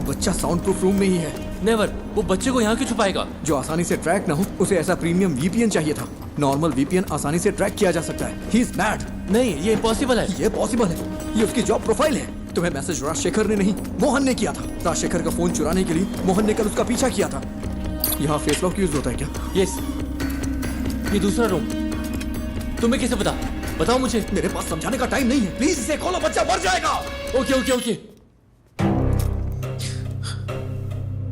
बच्चा साउंड प्रूफ रूम में ही है। नेवर, वो बच्चे को यहाँ क्यों छुपाएगा? जो आसानी से ट्रैक ना हो, उसे ऐसा प्रीमियम VPN चाहिए था। नॉर्मल VPN आसानी से ट्रैक किया जा सकता है। He is bad। नहीं, ये इम्पॉसिबल है। ये पॉसिबल है, ये उसकी जॉब प्रोफाइल है। तुम्हें मैसेज राजशेखर ने नहीं, मोहन ने किया था। राजशेखर का फोन चुराने के लिए मोहन ने कल उसका पीछा किया था। यहाँ फेस लॉक यूज होता है क्या? यस, ये दूसरा रूम। तुम्हें कैसे पता? बताओ मुझे। मेरे पास समझाने का टाइम नहीं है, प्लीज इसे खोलो, बच्चा मर जाएगा। Okay okay okay.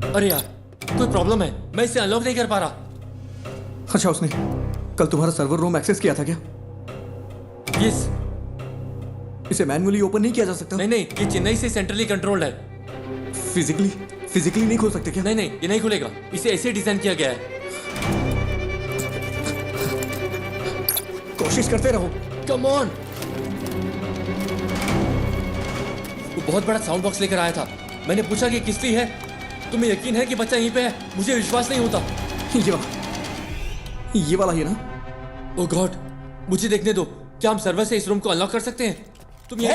अरे यार, कोई प्रॉब्लम है, मैं इसे अनलॉक नहीं कर पा रहा। अच्छा, उसने कल तुम्हारा सर्वर रूम एक्सेस किया था क्या? यस। इसे मैन्युअली ओपन नहीं किया जा सकता? नहीं, ये चेन्नई से सेंट्रली कंट्रोल्ड है। फिजिकली नहीं खोल सकते क्या? नहीं, ये नहीं खुलेगा। इसे ऐसे डिजाइन किया गया है। कोशिश करते रहो। Come on. वो बहुत बड़ा साउंड बॉक्स लेकर आया था। मैंने पूछा कि किसकी है। तुम्हें यकीन है कि बच्चा यहीं पे है? मुझे विश्वास नहीं होता। ये वाला ही ना? ओह गॉड, मुझे देखने दो। क्या हम सर्वर से इस रूम को अनलॉक कर सकते हैं? तुम ये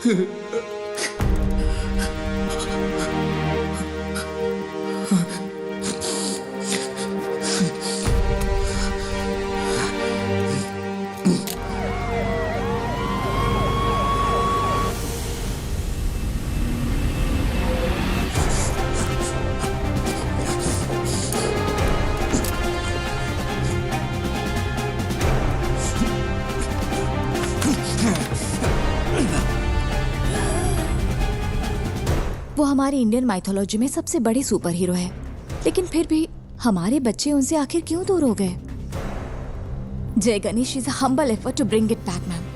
वो हमारी इंडियन माइथोलॉजी में सबसे बड़े सुपर हीरो है, लेकिन फिर भी हमारे बच्चे उनसे आखिर क्यों दूर हो गए? Jai Ganesh is a humble effort to bring it back, ma'am.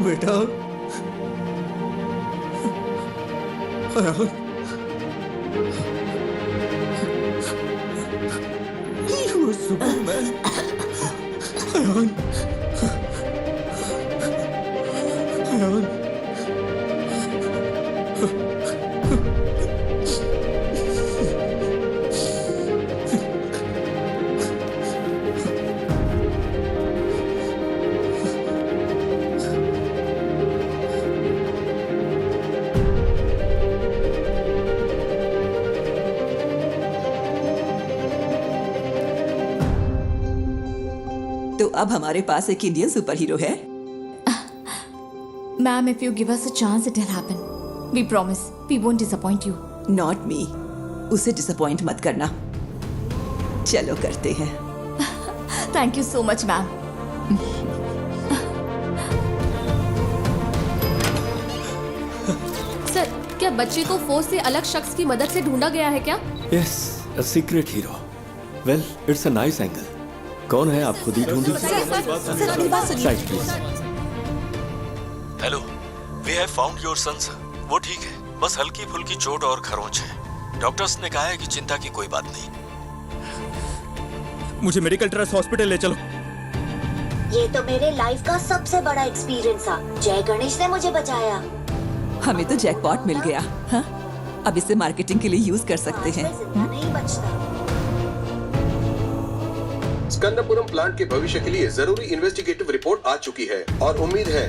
बेटा You were Superman. अब हमारे पास एक इंडियन सुपर हीरो है। Ma'am, if you give us a chance, it'll happen. We promise. We won't disappoint you. Not me. उसे disappoint मत करना। चलो करते हैं। Thank you so much, ma'am. Sir, क्या बच्चे को फोर्स से अलग शख्स की मदद से ढूंढा गया है क्या? Yes, a secret hero. Well, it's a nice angle. कौन है आप खुद ही ढूंढिए। Side please. Hello, we have found your son sir. वो ठीक है, बस हल्की फुल्की चोट और खरोंच है। डॉक्टर्स ने कहा है कि चिंता की कोई बात नहीं। मुझे मेडिकल ट्रस्ट हॉस्पिटल ले चलो। ये तो मेरे लाइफ का सबसे बड़ा एक्सपीरियंस था। जय गणेश ने मुझे बचाया। हमें तो जैकपॉट मिल गया। हाँ? अब इसे मार्केटिंग के लिए यूज कर सकते हैं। नहीं बचता। स्कंदपुरम प्लांट के भविष्य के लिए जरूरी इन्वेस्टिगेटिव रिपोर्ट आ चुकी है और उम्मीद है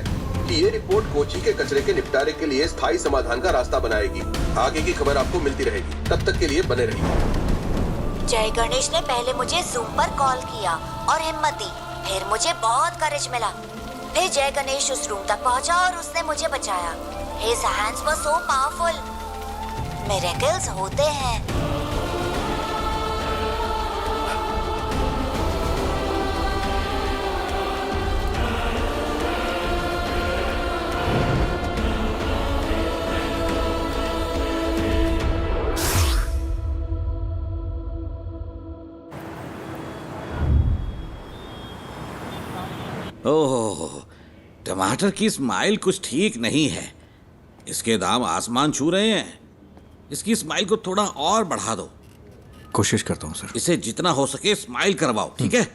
कि ये रिपोर्ट कोची के कचरे के निपटारे के लिए स्थायी समाधान का रास्ता बनाएगी। आगे की खबर आपको मिलती रहेगी, तब तक के लिए बने रहिए। जय गणेश ने पहले मुझे जूम पर कॉल किया और हिम्मत दी। फिर मुझे बहुत करेज मिला। फिर जय गणेश उस रूम तक पहुंचा और उसने मुझे बचाया। His hands were so powerful. Miracles होते हैं। ओह, टमाटर की स्माइल कुछ ठीक नहीं है। इसके दाम आसमान छू रहे हैं। इसकी स्माइल को थोड़ा और बढ़ा दो। कोशिश करता हूँ सर। इसे जितना हो सके स्माइल करवाओ, ठीक है?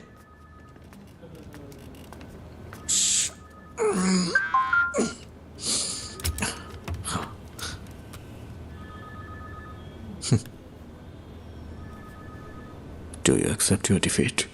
Do you accept your defeat?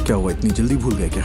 क्या हुआ, इतनी जल्दी भूल गए क्या?